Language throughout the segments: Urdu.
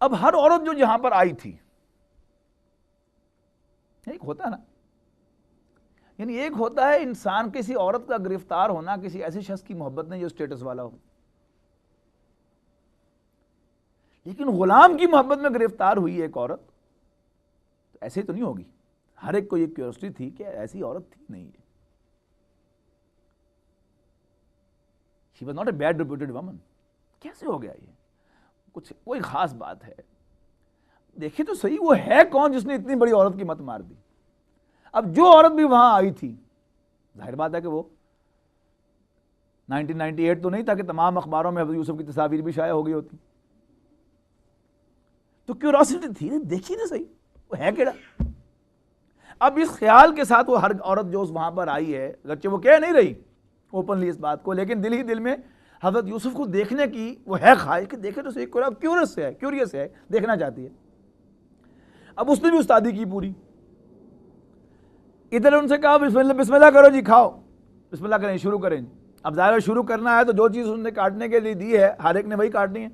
اب ہر عورت جو جہاں پر آئی تھی، ایک ہوتا ہے نا، یعنی ایک ہوتا ہے انسان کسی عورت کا گرفتار ہونا کسی ایسے شخص کی محبت میں جو اسٹیٹس والا ہو، لیکن غلام کی محبت میں گرفتار ہوئی ایک عورت، تو ایسے تو نہیں ہوگی. ہر ایک کو یہ کیوریوسٹی تھی کہ ایسی عورت تھی نہیں ہے. She was not a bad reputed woman. کیسے ہو گیا یہ؟ کچھ کوئی خاص بات ہے. دیکھیں تو صحیح وہ ہے کون جس نے اتنی بڑی عورت کی مت مار دی؟ اب جو عورت بھی وہاں آئی تھی، ظاہر بات ہے کہ وہ 1998 تو نہیں تھا کہ تمام اخباروں میں حضرت یوسف کی تصاویر بھی شائع ہو گئی ہوتی. تو کیوریوسٹی تھی، دیکھیے نا صحیح وہ ہے کیڑا. اب اس خیال کے ساتھ وہ ہر عورت جو وہاں پر آئی ہے، اگرچہ وہ کہہ نہیں رہی اوپنلی اس بات کو، لیکن دل ہی دل میں حضرت یوسف کو دیکھنے کی وہ ہے خواہش کہ دیکھے تو صحیح، کیوریس ہے، دیکھنا چاہتی ہے. اب اس نے بھی استادی کی پوری. ادھر ان سے کہا بسم اللہ کرو جی، کھاؤ، بسم اللہ کریں، شروع کریں. اب ظاہر شروع کرنا ہے تو جو چیز ان نے کاٹنے کے لیے دی ہے ہر ایک نے وہی کاٹنی ہے.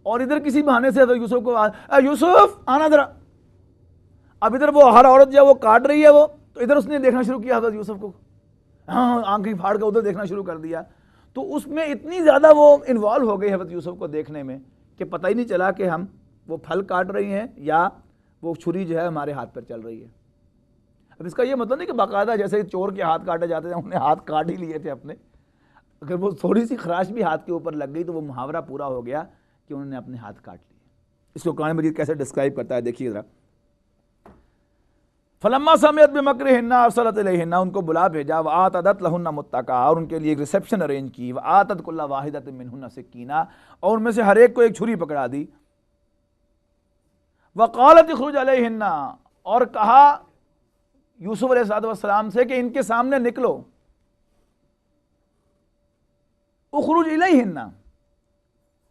اور ادھر کسی بہانے سے حضرت یوسف کو یوسف آنا ذرا. اب ادھر وہ ہر عورت جو وہ کاٹ رہی ہے وہ، تو ادھر اس نے دیکھنا شروع کیا حضرت یوسف کو، ہاں آنکھیں پھاڑ کے ادھر دیکھنا شروع کر دیا. تو اس میں اتنی زیادہ وہ انوالو ہو گئی حضرت یوسف کو دیکھنے میں کہ پتہ ہی نہیں چلا کہ ہم وہ پھل کاٹ رہی ہیں یا وہ چھری جو ہے ہمارے ہاتھ پر چل رہی ہے. اب اس کا یہ مطلب نہیں کہ باقاعدہ جیسے چور کے ہاتھ کاٹے جاتے ہیں انہوں نے ہاتھ کاٹ ہی لیے تھے اپنے. اگر وہ تھوڑی سی خراش بھی ہاتھ کے اوپر لگ گئی تو وہ محاورہ پورا ہو گیا کہ انہوں نے اپنے ہاتھ کاٹ لیے. اس کو قرآن مجید کیسے ڈسکرائب کرتا ہے دیکھیے ذرا. فلما سمعت بمکرہن ارسلت الیہن، ان کو بلا بھیجا، وآتت لہن متکئا، اور ان کے لیے ایک ریسیپشن ارینج کی، وآتت کل واحدۃ منہن سکینہ، اور ان میں سے ہر ایک کو ایک چھری پکڑا دی. وقالت اخرج علیہن، اور کہا یوسف علیہ السلام سے کہ ان کے سامنے نکلو. اخرج الیہن،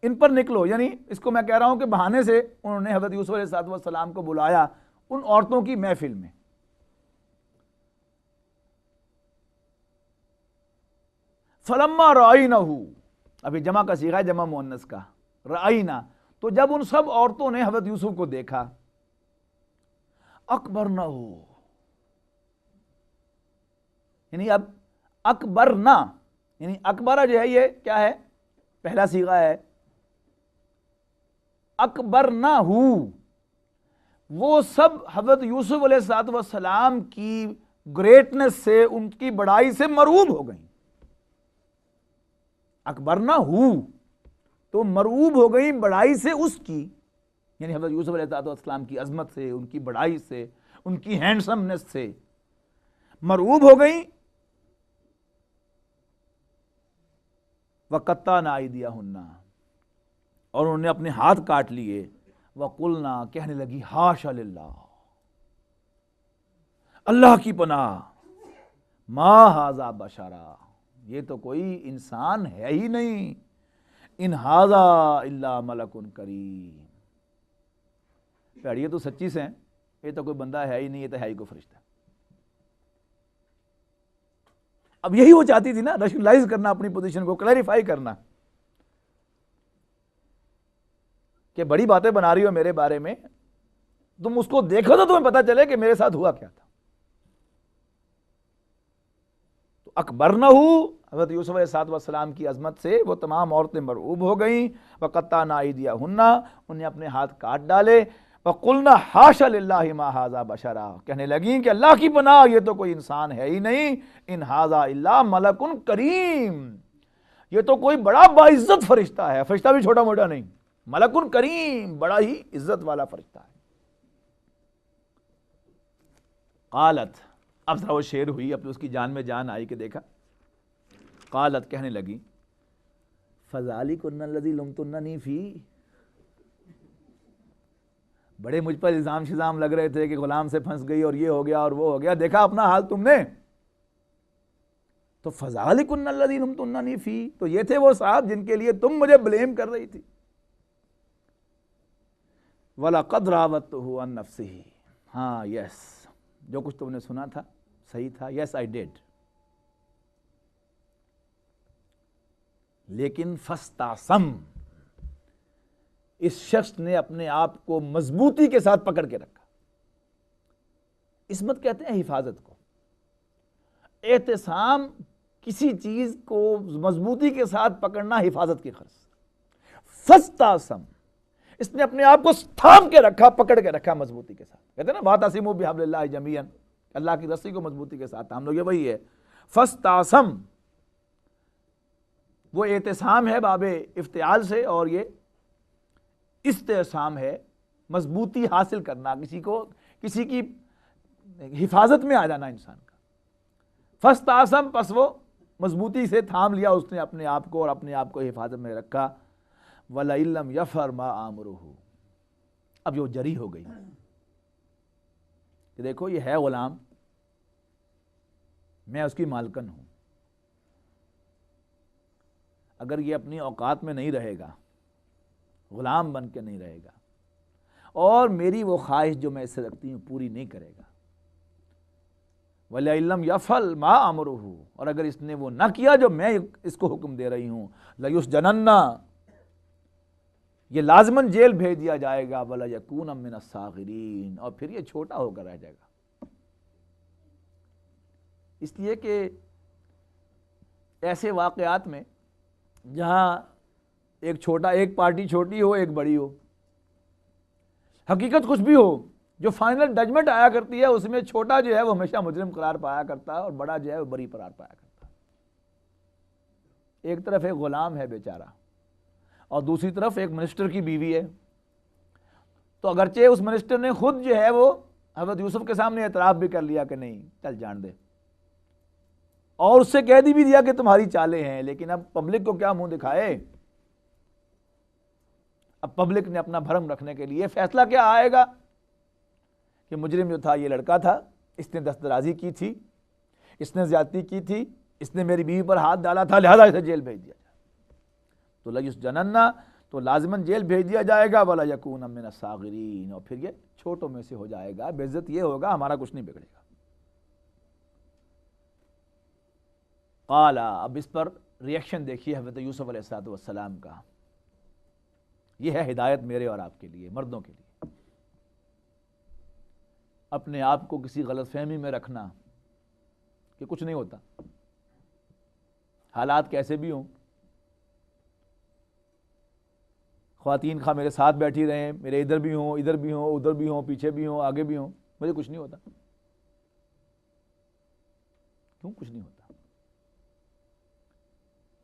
ان پر نکلو، یعنی اس کو میں کہہ رہا ہوں کہ بہانے سے انہوں نے حضرت یوسف علیہ السلام کو بلایا ان عورتوں کی محفل میں. فلما رأینہ، ابھی جمع کا صیغہ ہے، جمع مؤنث کا، رأینہ، تو جب ان سب عورتوں نے حضرت یوسف کو دیکھا، اکبرنہ، یعنی اب اکبرنہ، یعنی اکبرہ جو ہے یہ کیا ہے؟ پہلا صیغہ ہے. اکبرنہ، وہ سب حضرت یوسف علیہ السلام کی گریٹنس سے، ان کی بڑائی سے مرعوب ہو گئیں. اکبرنہ تو مرعوب ہو گئی بڑائی سے اس کی، یعنی حضرت یوسف علیہ السلام کی عظمت سے، ان کی بڑائی سے، ان کی ہینڈسمنس سے مرعوب ہو گئیں. وَقَطَّعْنَا أَيْدِيَهُنَّ، اور انہوں نے اپنے ہاتھ کاٹ لیے. وَقُلْنَا، کہنے لگی، حاشا للہ، اللہ کی پناہ، ما ھذا بشرا، یہ تو کوئی انسان ہے ہی نہیں، ان ھذا الا ملک کریم. یہ تو سچی سے ہیں، یہ تو کوئی بندہ ہے ہی نہیں، یہ تو ہے ہی کوئی فرشتہ. اب یہی وہ چاہتی تھی نا، ریشنلائز کرنا اپنی پوزیشن کو، کلیریفائی کرنا کہ بڑی باتیں بنا رہی ہو میرے بارے میں، تم اس کو دیکھو تو تمہیں پتا چلے کہ میرے ساتھ ہوا کیا تھا. تو اکبرنہ، حضرت یوسف علیہ السلام کی عظمت سے وہ تمام عورتیں مرعوب ہو گئیں. وقطعنا ایدیہن، انہیں اپنے ہاتھ کاٹ ڈالے. وقلنا حاشا للہ ما ھذا بشرا، کہنے لگیں کہ اللہ کی پناہ، یہ تو کوئی انسان ہے ہی نہیں، ان ھذا الا ملک کریم، یہ تو کوئی بڑا باعزت فرشتہ ہے. فرشتہ بھی چھوٹا موٹا نہیں، ملک کریم، بڑا ہی عزت والا فرشتہ ہے. قالت، اب ذرا وہ شعر ہوئی، اب اس کی جان میں جان آئی کہ دیکھا. قالت، کہنے لگی، فذالکن الذی لمتننی فیہ، بڑے مجھ پر الزام شزام لگ رہے تھے کہ غلام سے پھنس گئی اور یہ ہو گیا اور وہ ہو گیا، دیکھا اپنا حال تم نے. تو فذالکن الذی لمتننی فیہ، تو یہ تھے وہ صاحب جن کے لیے تم مجھے بلیم کر رہی تھی. وَلَقَدْ رَاوَدتُّهُ عَن نَفْسِهِ، ہاں یس، جو کچھ تم نے سنا تھا صحیح تھا، یس آئی ڈیڈ. لیکن فاستعصم، اس شخص نے اپنے آپ کو مضبوطی کے ساتھ پکڑ کے رکھا. عصمت کہتے ہیں حفاظت کو. اعتصام کسی چیز کو مضبوطی کے ساتھ پکڑنا حفاظت کی غرض. فاستعصم، اس نے اپنے آپ کو تھام کے رکھا، پکڑ کے رکھا مضبوطی کے ساتھ. کہتے ہیں نا واعتصموا بحبل اللہ جمیعا، اللہ کی رسی کو مضبوطی کے ساتھ تھام لو، یہ وہی ہے. فاستعصم وہ اعتصام ہے باب افتعال سے، اور یہ استعصام ہے مضبوطی حاصل کرنا، کسی کی حفاظت میں آ جانا انسان کا. فاستعصم، پس وہ مضبوطی سے تھام لیا اس نے اپنے آپ کو اور اپنے آپ کو حفاظت میں رکھا. وَلَئِن لَّمْ يَفْعَلْ مَا آمُرُهُ، اب یہ جری ہو گئی کہ دیکھو یہ ہے غلام، میں اس کی مالکن ہوں، اگر یہ اپنی اوقات میں نہیں رہے گا، غلام بن کے نہیں رہے گا، اور میری وہ خواہش جو میں اس سے رکھتی ہوں پوری نہیں کرے گا. وَلَئِن لَّمْ يَفْعَلْ مَا آمُرُهُ، اور اگر اس نے وہ نہ کیا جو میں اس کو حکم دے رہی ہوں، لَيُسْجَنَنَّ، یہ لازماً جیل بھیج دیا جائے گا. وَلَيَكُونَ مِنَ الصَّاغِرِينَ، اور پھر یہ چھوٹا ہو کر رہ جائے گا. اس لیے کہ ایسے واقعات میں جہاں ایک پارٹی چھوٹی ہو ایک بڑی ہو، حقیقت کچھ بھی ہو، جو فائنل ججمنٹ آیا کرتی ہے اس میں چھوٹا جو ہے وہ ہمیشہ مجرم قرار پایا کرتا ہے اور بڑا جو ہے وہ بری قرار پایا کرتا ہے. ایک طرف ایک غلام ہے بیچارہ، اور دوسری طرف ایک منسٹر کی بیوی ہے. تو اگرچہ اس منسٹر نے خود جو ہے وہ حضرت یوسف کے سامنے اعتراف بھی کر لیا کہ نہیں چل جان دے، اور اس سے کہہ بھی دیا کہ تمہاری چالیں ہیں، لیکن اب پبلک کو کیا منہ دکھائے. اب پبلک نے اپنا بھرم رکھنے کے لیے فیصلہ کیا آئے گا کہ مجرم جو تھا یہ لڑکا تھا، اس نے دسترازی کی تھی، اس نے زیادتی کی تھی، اس نے میری بیوی پر ہاتھ ڈالا تھا، لہذا اسے جیل بھیج دیا جائے. تو لَيُسْجَنَنَّ، تو لازماً جیل بھیج دیا جائے گا. وَلَيَكُونَ مِنَ الصَّاغِرِينَ، اور پھر یہ چھوٹوں میں سے ہو جائے گا. بے عزت یہ ہوگا، ہمارا کچھ نہیں بگڑے گا. قال، اب اس پر ریئیکشن دیکھیے حضرت یوسف علیہ السلام کا. یہ ہے ہدایت میرے اور آپ کے لیے، مردوں کے لیے. اپنے آپ کو کسی غلط فہمی میں رکھنا کہ کچھ نہیں ہوتا، حالات کیسے بھی ہوں. خواتین خواہ میرے ساتھ بیٹھی رہیں، میرے ادھر بھی ہوں، ادھر بھی ہوں، ادھر بھی ہوں، پیچھے بھی ہوں، آگے بھی ہوں، مجھے کچھ نہیں ہوتا. کیوں کچھ نہیں ہوتا؟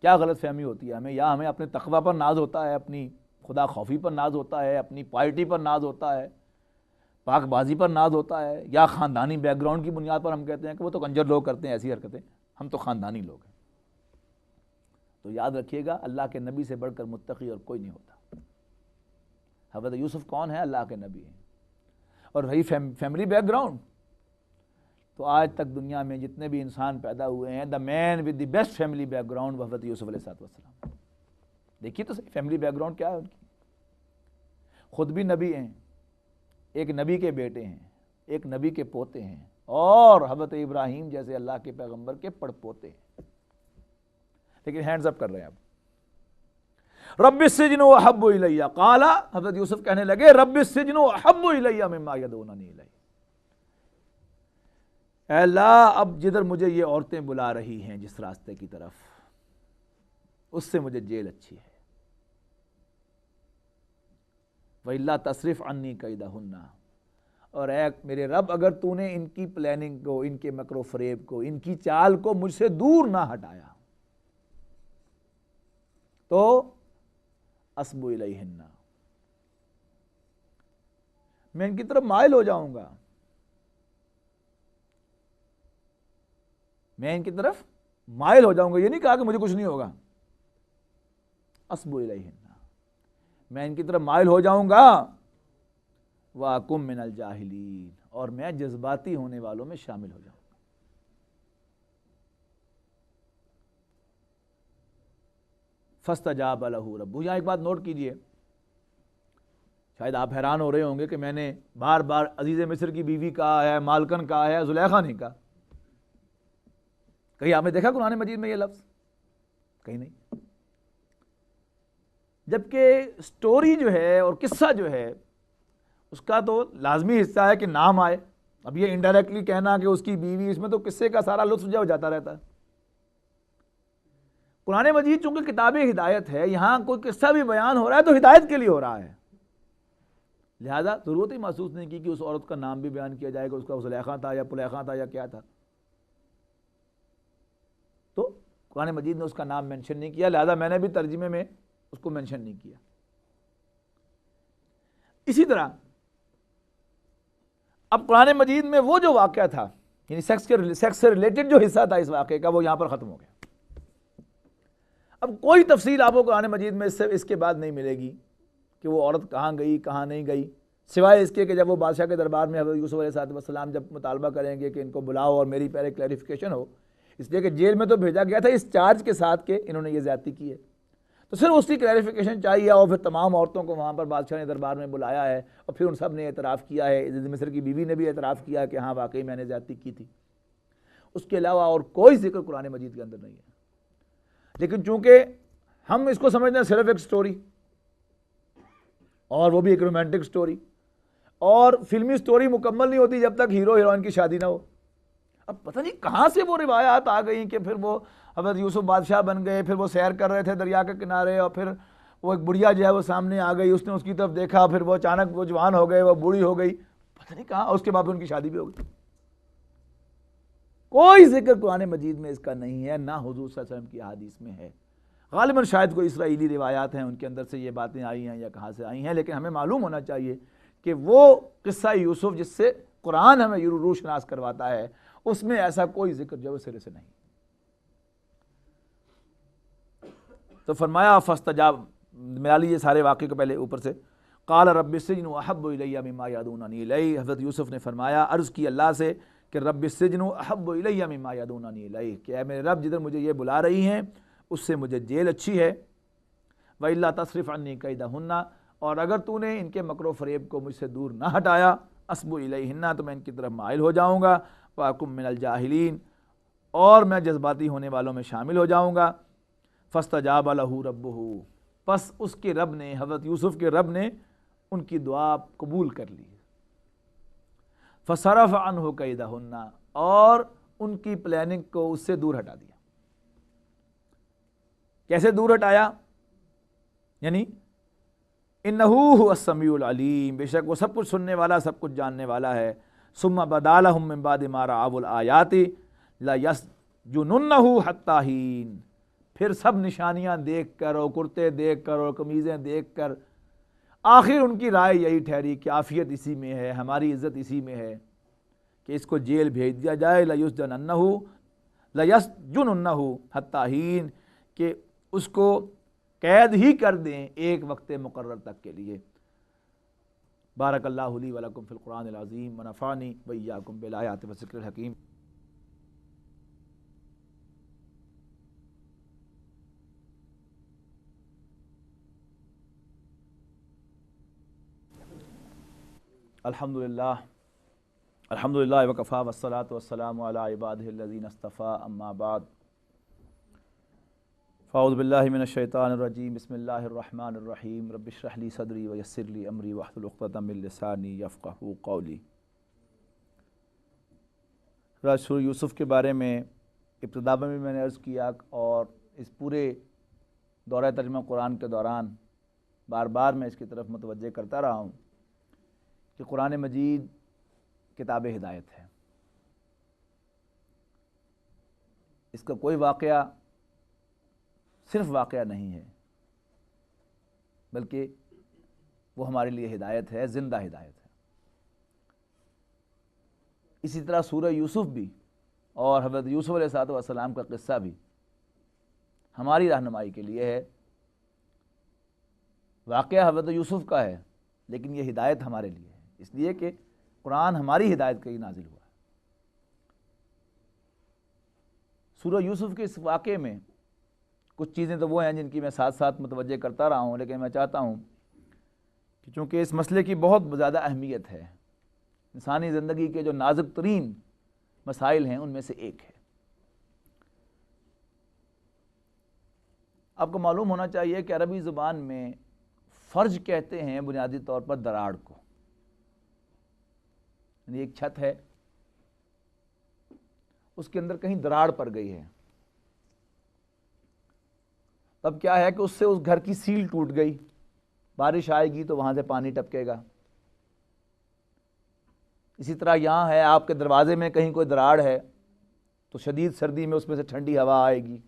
کیا غلط فہمی ہوتی ہے ہمیں؟ یا ہمیں اپنے تقویٰ پر ناز ہوتا ہے، اپنی خدا خوفی پر ناز ہوتا ہے، اپنی پائرٹی پر ناز ہوتا ہے، پاک بازی پر ناز ہوتا ہے، یا خاندانی بیک گراؤنڈ کی بنیاد پر ہم کہتے ہیں کہ وہ تو کنجر لوگ کرتے ہیں ایسی حرکتیں، ہم تو خاندانی لوگ ہیں. تو یاد رکھیے گا اللہ کے نبی سے بڑھ کر متقی اور کوئی نہیں ہوتا. حضرت یوسف کون ہے؟ اللہ کے نبی ہیں. اور رہی فیملی بیک گراؤنڈ، تو آج تک دنیا میں جتنے بھی انسان پیدا ہوئے ہیں، the man with the best family background Hazrat Yusuf علیہ السلام. دیکھیے تو صحیح فیملی بیک گراؤنڈ کیا ہے ان کی. خود بھی نبی ہیں، ایک نبی کے بیٹے ہیں، ایک نبی کے پوتے ہیں، اور حضرت ابراہیم جیسے اللہ کے پیغمبر کے پڑ پوتے ہیں. لیکن ہینڈز اپ کر رہے ہیں. اب رب السجن احب الی، قال، حضرت یوسف کہنے لگے رب السجن احب الی مما یدعوننی الیہ. اے اللہ، اب جدھر مجھے یہ عورتیں بلا رہی ہیں جس راستے کی طرف، اس سے مجھے جیل اچھی ہے. وَإِلَّا تَصْرِفْ عَنِّي كَيْدَهُنَّ، اور اے میرے رب اگر تو نے ان کی پلاننگ کو، ان کے مکر و فریب کو، ان کی چال کو مجھ سے دور نہ ہٹایا تو اصب الیہن، میں ان کی طرف مائل ہو جاؤں گا، میں ان کی طرف مائل ہو جاؤں گا. یہ نہیں کہا کہ مجھے کچھ نہیں ہوگا. اصب الیہن، میں ان کی طرف مائل ہو جاؤں گا. وَأَكُن مِّنَ الْجَاهِلِينَ، اور میں جذباتی ہونے والوں میں شامل ہو جاؤں گا. فَاسْتَجَابَ لَهُ رَبُّهُ. یہاں ایک بات نوٹ کیجئے، شاید آپ حیران ہو رہے ہوں گے کہ میں نے بار بار عزیز مصر کی بیوی کہا ہے، مالکن کہا ہے، زلیخا نہیں کہا. کہیں آپ نے دیکھا قرآن مجید میں یہ لفظ؟ کہیں نہیں. جبکہ سٹوری جو ہے اور قصہ جو ہے اس کا تو لازمی حصہ ہے کہ نام آئے. اب یہ انڈائریکٹلی کہنا کہ اس کی بیوی، اس میں تو قصے کا سارا لطف جو جاتا رہتا ہے. قرآن مجید چونکہ کتاب ہدایت ہے، یہاں کوئی قصہ بھی بیان ہو رہا ہے تو ہدایت کے لیے ہو رہا ہے، لہذا ضرورت ہی محسوس نہیں کی کہ اس عورت کا نام بھی بیان کیا جائے گا، اس کا زلیخا تھا یا پلیخا تھا یا کیا تھا. تو قرآن مجید نے اس کا نام مینشن نہیں کیا، لہذا میں نے بھی ترجمے میں اس کو مینشن نہیں کیا. اسی طرح اب قرآن مجید میں وہ جو واقعہ تھا، یعنی سیکس سے ریلیٹڈ جو حصہ تھا اس واقعے کا، وہ یہاں پر ختم ہو گیا. اب کوئی تفصیل آپ کو قرآن مجید میں اس کے بعد نہیں ملے گی کہ وہ عورت کہاں گئی کہاں نہیں گئی، سوائے اس کے کہ جب وہ بادشاہ کے دربار میں حضرت یوسف علیہ السلام جب مطالبہ کریں گے کہ ان کو بلاؤ اور میری پہلے کلیریفیکیشن ہو، اس لیے کہ جیل میں تو بھیجا گیا تھا اس چارج کے ساتھ کہ انہوں نے یہ زیادتی کی ہے، تو صرف اس کی کلیریفیکیشن چاہیے. اور پھر تمام عورتوں کو وہاں پر بادشاہ نے دربار میں بلایا ہے اور پھر ان سب نے اعتراف کیا ہے، مصر کی بیوی نے بھی اعتراف کیا کہ ہاں واقعی میں نے زیادتی کی تھی. اس کے علاوہ اور کوئی ذکر قرآن مجید کے اندر نہیں ہے. لیکن چونکہ ہم اس کو سمجھتے ہیں صرف ایک سٹوری، اور وہ بھی ایک رومانٹک سٹوری، اور فلمی سٹوری مکمل نہیں ہوتی جب تک ہیرو ہیروئن کی شادی نہ ہو. اب پتہ نہیں کہاں سے وہ روایات آ گئیں کہ پھر وہ حضرت یوسف بادشاہ بن گئے، پھر وہ سیر کر رہے تھے دریا کے کنارے اور پھر وہ ایک بڑھیا جو ہے وہ سامنے آ گئی، اس نے اس کی طرف دیکھا، پھر وہ اچانک وہ جوان ہو گئے، وہ بوڑھی ہو گئی، پتہ نہیں کہاں، اس کے بعد ان کی شادی بھی ہو گئی. کوئی ذکر قرآن مجید میں اس کا نہیں ہے، نہ حضور صلی اللہ علیہ وسلم کی احادیث میں ہے. غالباً شاید کوئی اسرائیلی روایات ہیں، ان کے اندر سے یہ باتیں آئی ہیں یا کہاں سے آئی ہیں، لیکن ہمیں معلوم ہونا چاہیے کہ وہ قصہ یوسف جس سے قرآن ہمیں روح شناس کرواتا ہے، اس میں ایسا کوئی ذکر جو سرے سے نہیں. تو فرمایا فاستجاب، ملا لیجیے سارے واقعے کو پہلے اوپر سے. قال رب السجن احب الی مما یدعوننی الیہ، حضرت یوسف نے فرمایا، عرض کی اللہ سے کہ رب السجن احب الی مما یدعوننی الیہ، کہ اے میرے رب جدھر مجھے یہ بلا رہی ہیں اس سے مجھے جیل اچھی ہے. وَإِلَّا تَصْرِفْ عَنِّي كَيْدَهُنَّ، اور اگر تو نے ان کے مکر و فریب کو مجھ سے دور نہ ہٹایا، أَصْبُ إِلَيْهِنَّ، تو میں ان کی طرف مائل ہو جاؤں گا. وَأَكُن مِّنَ الْجَاهِلِينَ، اور میں جذباتی ہونے والوں میں شامل ہو جاؤں گا. فاستجاب له ربه، پس اس کے رب نے، حضرت یوسف کے رب نے ان کی دعا قبول کر لی. فصرف عنہ کیدہن، اور ان کی پلاننگ کو اس سے دور ہٹا دیا. کیسے دور ہٹایا؟ یعنی انہ هو السمیع العلیم، بے شک وہ سب کچھ سننے والا، سب کچھ جاننے والا ہے. ثم بدا لهم من بعد ما رأوا الآیات لیسجننہ حتی حین، پھر سب نشانیاں دیکھ کر اور کرتے دیکھ کر اور قمیضیں دیکھ کر آخر ان کی رائے یہی ٹھہری کہ عافیت اسی میں ہے، ہماری عزت اسی میں ہے کہ اس کو جیل بھیج دیا جائے. لیسجننہ حتی حین، کہ اس کو قید ہی کر دیں ایک وقت مقرر تک کے لیے. بارک اللہ لی ولکم فی القرآن العظیم ونفعنی وإیاکم بالآیات والذکر الحکیم. الحمدللہ وکفیٰ والصلاۃ والسلام علی عبادہ الذین اصطفیٰ، اما بعد. فاعوذ باللہ من الشیطان الرجیم، بسم اللہ الرحمن الرحیم. رب اشرح لی صدری ویسر لی امری واحلل عقدۃ من لسانی یفقہوا قولی. سورہ یوسف کے بارے میں ابتدا میں بھی میں نے عرض کیا، اور اس پورے دورہ ترجمہ قرآن کے دوران بار بار میں اس کی طرف متوجہ کرتا رہا ہوں کہ قرآن مجید کتاب ہدایت ہے. اس کا کوئی واقعہ صرف واقعہ نہیں ہے، بلکہ وہ ہمارے لیے ہدایت ہے، زندہ ہدایت ہے. اسی طرح سورہ یوسف بھی اور حضرت یوسف علیہ السلام کا قصہ بھی ہماری رہنمائی کے لیے ہے. واقعہ حضرت یوسف کا ہے، لیکن یہ ہدایت ہمارے لیے ہے، اس لیے کہ قرآن ہماری ہدایت کے لیے نازل ہوا ہے. سورہ یوسف کے اس واقعے میں کچھ چیزیں تو وہ ہیں جن کی میں ساتھ ساتھ متوجہ کرتا رہا ہوں، لیکن میں چاہتا ہوں کہ چونکہ اس مسئلے کی بہت زیادہ اہمیت ہے، انسانی زندگی کے جو نازک ترین مسائل ہیں ان میں سے ایک ہے. آپ کو معلوم ہونا چاہیے کہ عربی زبان میں فرج کہتے ہیں بنیادی طور پر دراڑ کو، یعنی ایک چھت ہے، اس کے اندر کہیں دراڑ پڑ گئی ہے، تب کیا ہے کہ اس سے اس گھر کی سیل ٹوٹ گئی، بارش آئے گی تو وہاں سے پانی ٹپکے گا۔ اسی طرح یہاں ہے، آپ کے دروازے میں کہیں کوئی دراڑ ہے تو شدید سردی میں اس میں سے ٹھنڈی ہوا آئے گی۔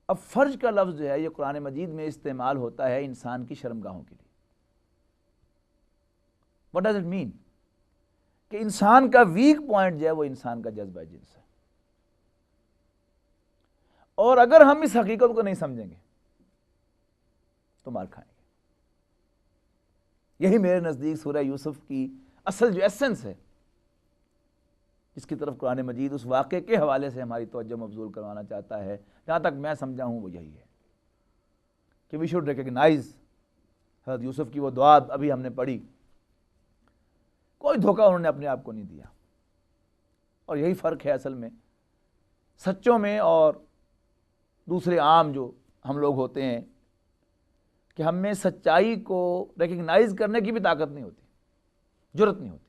اب فرج کا لفظ جو ہے یہ قرآن مجید میں استعمال ہوتا ہے انسان کی شرمگاہوں کے لیے۔ What does it mean؟ کہ انسان کا ویک پوائنٹ جو ہے وہ انسان کا جذبہ جنس ہے، اور اگر ہم اس حقیقت کو نہیں سمجھیں گے تو مار کھائیں گے۔ یہی میرے نزدیک سورہ یوسف کی اصل جو ایسنس ہے، جس کی طرف قرآن مجید اس واقعے کے حوالے سے ہماری توجہ مبذول کروانا چاہتا ہے، جہاں تک میں سمجھا ہوں وہ یہی ہے کہ وی شوڈ ریکگنائز۔ حضرت یوسف کی وہ دعا ابھی ہم نے پڑھی، کوئی دھوکہ انہوں نے اپنے آپ کو نہیں دیا، اور یہی فرق ہے اصل میں سچوں میں اور دوسرے عام جو ہم لوگ ہوتے ہیں، کہ ہم میں سچائی کو ریکگنائز کرنے کی بھی طاقت نہیں ہوتی، جرت نہیں ہوتی۔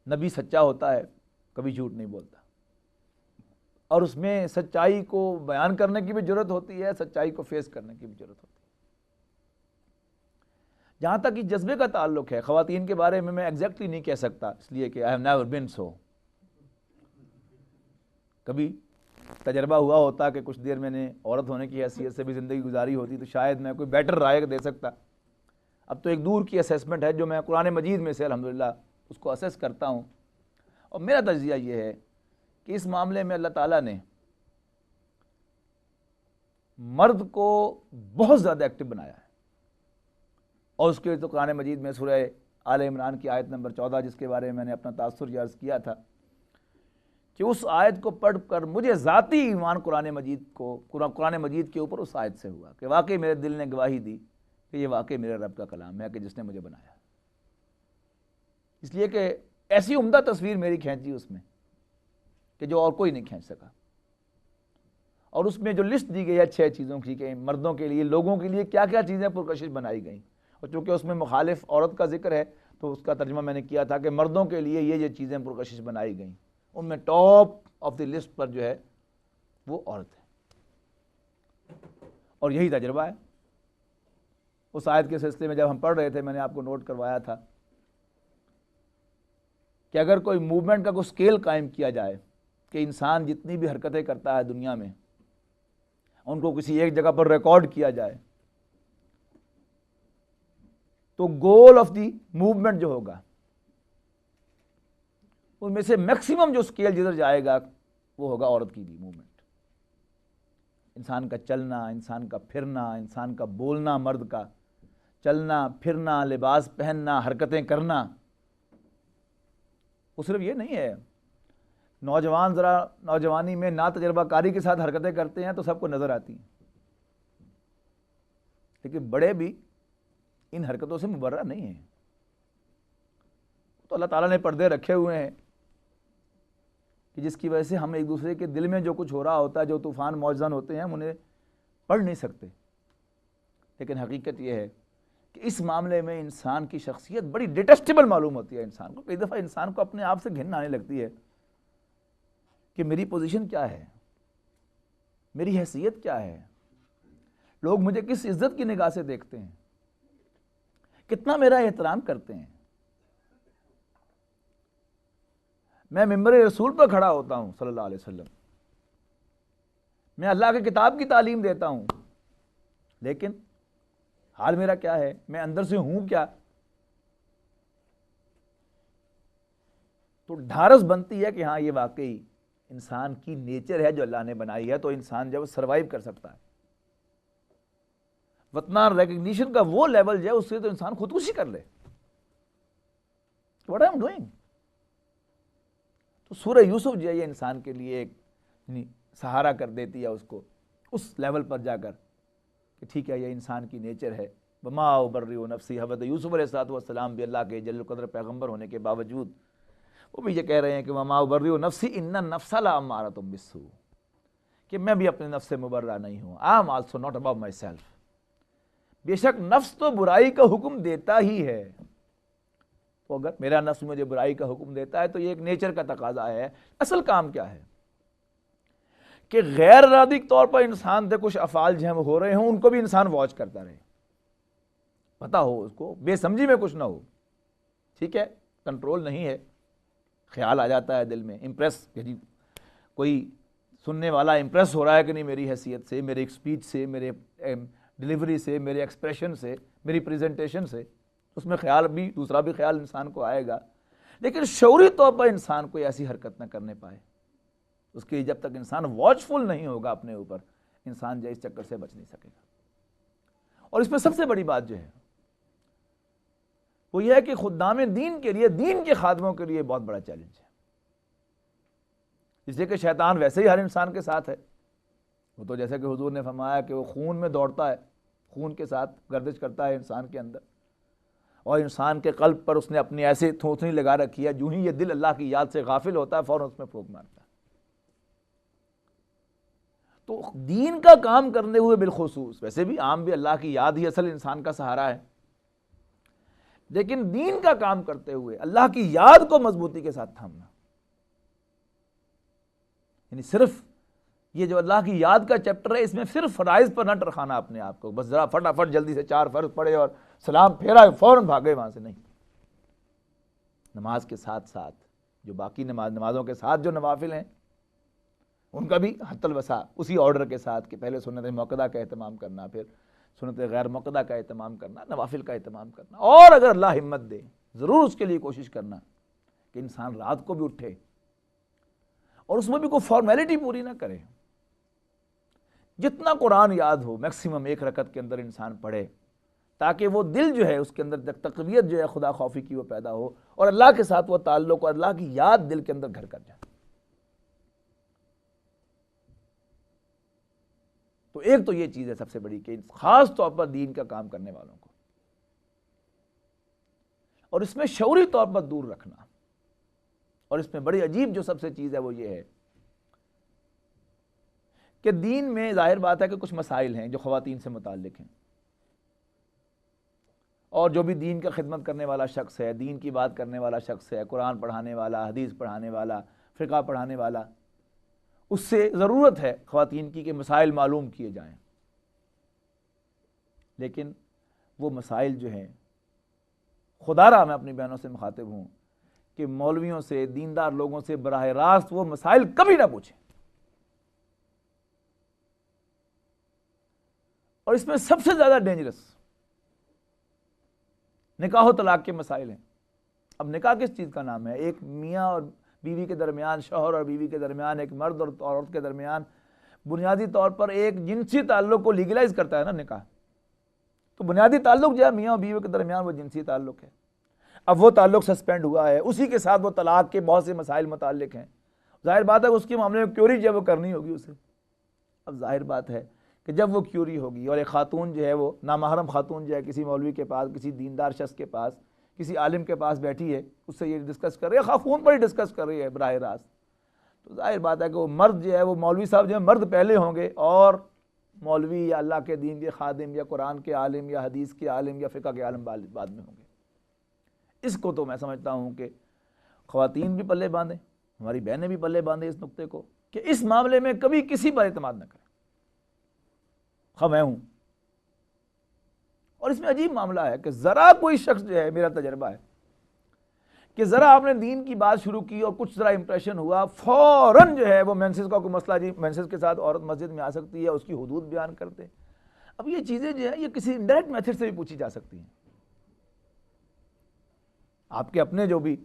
نبی سچا ہوتا ہے، کبھی جھوٹ نہیں بولتا، اور اس میں سچائی کو بیان کرنے کی بھی جرت ہوتی ہے، سچائی کو فیس کرنے کی بھی جرت ہوتی ہے۔ جہاں تک اس جذبے کا تعلق ہے، خواتین کے بارے میں ایگزیکٹلی نہیں کہہ سکتا، اس لیے کہ I have never been so۔ کبھی تجربہ ہوا ہوتا کہ کچھ دیر میں نے عورت ہونے کی حیثیت سے بھی زندگی گزاری ہوتی تو شاید میں کوئی بیٹر رائے دے سکتا۔ اب تو ایک دور کی اسیسمنٹ ہے جو میں قرآن مجید میں سے الحمدللہ اس کو اسیس کرتا ہوں، اور میرا تجزیہ یہ ہے کہ اس معاملے میں اللہ تعالیٰ نے مرد کو بہت زیادہ ایکٹیو بنایا ہے، اور اس کے تو قرآن مجید میں سورہ آل عمران کی آیت نمبر 14، جس کے بارے میں میں نے اپنا تاثر عرض کیا تھا کہ اس آیت کو پڑھ کر مجھے ذاتی ایمان قرآن مجید کے اوپر اس آیت سے ہوا کہ واقعی میرے دل نے گواہی دی کہ یہ واقعی میرے رب کا کلام ہے، کہ جس نے مجھے بنایا، اس لیے کہ ایسی عمدہ تصویر میری کھینچی اس میں کہ جو اور کوئی نہیں کھینچ سکا۔ اور اس میں جو لسٹ دی گئی ہے 6 چیزوں کی کہ مردوں کے لیے، لوگوں کے لیے کیا کیا چیزیں پرکشش بنائی گئیں، اور چونکہ اس میں مخالف عورت کا ذکر ہے تو اس کا ترجمہ میں نے کیا تھا کہ مردوں کے لیے یہ چیزیں پرکشش بنائی گئیں، ان میں ٹاپ آف دی لسٹ پر جو ہے وہ عورت ہے، اور یہی تجربہ ہے۔ اس آیت کے سلسلے میں جب ہم پڑھ رہے تھے میں نے آپ کو نوٹ کروایا تھا کہ اگر کوئی موومنٹ کا کوئی سکیل قائم کیا جائے کہ انسان جتنی بھی حرکتیں کرتا ہے دنیا میں ان کو کسی ایک جگہ پر ریکارڈ کیا جائے، تو گول آف دی موومنٹ جو ہوگا ان میں سے میکسیمم جو سکیل جدھر جائے گا وہ ہوگا عورت کی بھی موومنٹ۔ انسان کا چلنا، انسان کا پھرنا، انسان کا بولنا، مرد کا چلنا پھرنا، لباس پہننا، حرکتیں کرنا، وہ صرف یہ نہیں ہے۔ نوجوان ذرا نوجوانی میں نا تجربہ کاری کے ساتھ حرکتیں کرتے ہیں تو سب کو نظر آتی ہیں، لیکن بڑے بھی ان حرکتوں سے مبرہ نہیں ہیں، تو اللہ تعالیٰ نے پردے رکھے ہوئے ہیں کہ جس کی وجہ سے ہم ایک دوسرے کے دل میں جو کچھ ہو رہا ہوتا ہے، جو طوفان موجزن ہوتے ہیں، ہم انہیں پڑھ نہیں سکتے، لیکن حقیقت یہ ہے کہ اس معاملے میں انسان کی شخصیت بڑی ڈیٹیسٹیبل معلوم ہوتی ہے انسان کو۔ کئی دفعہ انسان کو اپنے آپ سے گھن آنے لگتی ہے کہ میری پوزیشن کیا ہے، میری حیثیت کیا ہے، لوگ مجھے کس عزت کی نگاہ سے دیکھتے ہیں، کتنا میرا احترام کرتے ہیں۔ میں ممبر رسول پر کھڑا ہوتا ہوں صلی اللہ علیہ وسلم، میں اللہ کی کتاب کی تعلیم دیتا ہوں، لیکن حال میرا کیا ہے، میں اندر سے ہوں کیا؟ تو ڈھارس بنتی ہے کہ ہاں یہ واقعی انسان کی نیچر ہے جو اللہ نے بنائی ہے، تو انسان جب سروائیو کر سکتا ہے۔ وطنان ریکگنیشن کا وہ لیول جو ہے اس سے تو انسان خودکشی کر لے۔ What I'm doing؟ تو سورہ یوسف جو ہے یہ انسان کے لیے ایک سہارا کر دیتی ہے اس کو اس لیول پر جا کر کہ ٹھیک ہے یہ انسان کی نیچر ہے۔ وما ابرئ نفسی، حضرت یوسف علیہ السلام بھی اللہ کے جل القدر پیغمبر ہونے کے باوجود وہ بھی یہ کہہ رہے ہیں کہ وما ابرئ نفسی ان النفس لامارۃ بالسوء، کہ میں بھی اپنے نفس سے مبرہ نہیں ہوں. I am also not above myself. بے شک نفس تو برائی کا حکم دیتا ہی ہے. تو اگر میرا نفس مجھے برائی کا حکم دیتا ہے تو یہ ایک نیچر کا تقاضا ہے. اصل کام کیا ہے کہ غیر ارادی طور پر انسان سے کچھ افعال جو ہیں وہ ہو رہے ہوں، ان کو بھی انسان واچ کرتا رہے، پتا ہو اس کو، بے سمجھی میں کچھ نہ ہو. ٹھیک ہے، کنٹرول نہیں ہے، خیال آ جاتا ہے دل میں، امپریس، کہ جی کوئی سننے والا امپریس ہو رہا ہے کہ نہیں میری حیثیت سے، میرے اسپیچ سے، میرے ڈیلیوری سے، میرے ایکسپریشن سے، میری پریزنٹیشن سے. اس میں خیال بھی، دوسرا بھی خیال انسان کو آئے گا. لیکن شعوری طور پر انسان کوئی ایسی حرکت نہ کرنے پائے. اس کے جب تک انسان واچفل نہیں ہوگا اپنے اوپر، انسان جو اس چکر سے بچ نہیں سکے گا. اور اس میں سب سے بڑی بات جو ہے وہ یہ ہے کہ خدام دین کے لیے، دین کے خادموں کے لیے بہت بڑا چیلنج ہے. اس لیے کہ شیطان ویسے ہی ہر انسان کے ساتھ ہے. وہ تو جیسے کہ حضور نے فرمایا کہ وہ خون میں دوڑتا ہے، خون کے ساتھ گردش کرتا ہے انسان کے اندر، اور انسان کے قلب پر اس نے اپنی ایسی تھوتنی لگا رکھی ہے، جو ہی یہ دل اللہ کی یاد سے غافل ہوتا ہے فوراً اس میں پھونک مارتا ہے. تو دین کا کام کرنے ہوئے بالخصوص، ویسے بھی عام بھی اللہ کی یاد ہی اصل انسان کا سہارا ہے، لیکن دین کا کام کرتے ہوئے اللہ کی یاد کو مضبوطی کے ساتھ تھامنا. یعنی صرف یہ جو اللہ کی یاد کا چیپٹر ہے، اس میں صرف فرائض پر نہ ٹرکھانا اپنے آپ کو، بس ذرا فٹافٹ جلدی سے 4 فرض پڑھے اور سلام پھیرا فوراً بھاگے وہاں سے، نہیں. نماز کے ساتھ ساتھ جو باقی نمازوں کے ساتھ جو نوافل ہیں ان کا بھی حتی الوسع اسی آرڈر کے ساتھ کہ پہلے سنت موقدہ کا اہتمام کرنا، پھر سنت غیر موقدہ کا اہتمام کرنا، نوافل کا اہتمام کرنا. اور اگر اللہ ہمت دے ضرور اس کے لیے کوشش کرنا کہ انسان رات کو بھی اٹھے اور اس میں بھی کوئی فارمیلٹی پوری نہ کرے. جتنا قرآن یاد ہو میکسیمم 1 رکعت کے اندر انسان پڑھے، تاکہ وہ دل جو ہے اس کے اندر تقویت جو ہے خدا خوفی کی وہ پیدا ہو، اور اللہ کے ساتھ وہ تعلق اور اللہ کی یاد دل کے اندر گھر کر جائے. تو ایک تو یہ چیز ہے سب سے بڑی کہ خاص طور پر دین کا کام کرنے والوں کو، اور اس میں شعوری طور پر دور رکھنا. اور اس میں بڑی عجیب جو سب سے چیز ہے وہ یہ ہے کہ دین میں ظاہر بات ہے کہ کچھ مسائل ہیں جو خواتین سے متعلق ہیں، اور جو بھی دین کا خدمت کرنے والا شخص ہے، دین کی بات کرنے والا شخص ہے، قرآن پڑھانے والا، حدیث پڑھانے والا، فقہ پڑھانے والا، اس سے ضرورت ہے خواتین کی کہ مسائل معلوم کیے جائیں. لیکن وہ مسائل جو ہیں، خدا را میں اپنی بہنوں سے مخاطب ہوں کہ مولویوں سے، دیندار لوگوں سے براہ راست وہ مسائل کبھی نہ پوچھیں. اور اس میں سب سے زیادہ ڈینجرس نکاح و طلاق کے مسائل ہیں. اب نکاح کس چیز کا نام ہے؟ ایک میاں اور بیوی کے درمیان، شوہر اور بیوی کے درمیان، ایک مرد اور عورت کے درمیان بنیادی طور پر ایک جنسی تعلق کو لیگلائز کرتا ہے نا نکاح. تو بنیادی تعلق جو ہے میاں اور بیوی کے درمیان وہ جنسی تعلق ہے. اب وہ تعلق سسپینڈ ہوا ہے، اسی کے ساتھ وہ طلاق کے بہت سے مسائل متعلق ہیں. ظاہر بات ہے اس کے معاملے میں کیوری جو ہے وہ کرنی ہوگی اسے. اب ظاہر بات ہے کہ جب وہ کیوری ہوگی اور ایک خاتون جو ہے وہ نامحرم خاتون جو ہے کسی مولوی کے پاس، کسی دیندار شخص کے پاس، کسی عالم کے پاس بیٹھی ہے، اس سے یہ ڈسکس کر رہی ہے، خاتون پر ہی ڈسکس کر رہی ہے براہ راست، تو ظاہر بات ہے کہ وہ مرد جو ہے وہ مولوی صاحب جو ہے مرد پہلے ہوں گے، اور مولوی یا اللہ کے دین کے خادم یا قرآن کے عالم یا حدیث کے عالم یا فقہ کے عالم بعد میں ہوں گے. اس کو تو میں سمجھتا ہوں کہ خواتین بھی پلے باندھیں، ہماری بہنیں بھی پلے باندھیں اس نقطے کو کہ اس معاملے میں کبھی کسی پر اعتماد نہ کریں. میں ہوں. اور اس میں عجیب معاملہ ہے کہ ذرا کوئی شخص جو ہے، میرا تجربہ ہے کہ ذرا آپ نے دین کی بات شروع کی اور کچھ ذرا امپریشن ہوا، فوراً جو ہے وہ مینسز کا کوئی مسئلہ، جی مینسز کے ساتھ عورت مسجد میں آ سکتی ہے، اس کی حدود بیان کرتے. اب یہ چیزیں جو ہے یہ کسی انڈائریکٹ میتھڈ سے بھی پوچھی جا سکتی ہیں. آپ کے اپنے جو بھی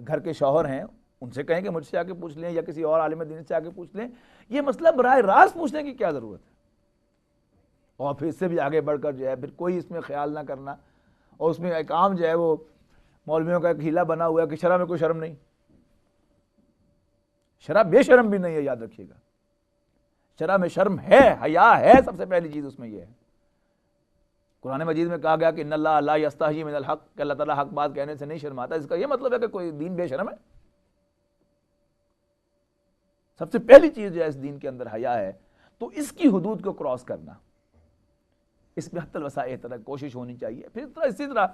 گھر کے شوہر ہیں ان سے کہیں کہ مجھ سے آ کے پوچھ لیں، یا کسی اور عالم دین سے آ کے پوچھ لیں. یہ مسئلہ براہ راست پوچھنے کی کیا ضرورت ہے؟ اور پھر اس سے بھی آگے بڑھ کر جو ہے پھر کوئی اس میں خیال نہ کرنا، اور اس میں ایک عام جو ہے وہ مولویوں کا ایک ہیلا بنا ہوا ہے کہ شرع میں کوئی شرم نہیں. شرع بے شرم بھی نہیں ہے، یاد رکھیے گا. شرع میں شرم ہے، حیا ہے. سب سے پہلی چیز اس میں یہ ہے. قرآن مجید میں کہا گیا کہ ان اللہ لا یستحی من الحق، کہ اللہ تعالیٰ حق بات کہنے سے نہیں شرماتا. اس کا یہ مطلب ہے کہ کوئی دین بے شرم ہے؟ سب سے پہلی چیز جو ہے اس دین کے اندر حیا ہے، تو اس کی حدود کو کراس کرنا، اس میں حتی الوسع کوشش ہونی چاہیے۔ پھر اسی طرح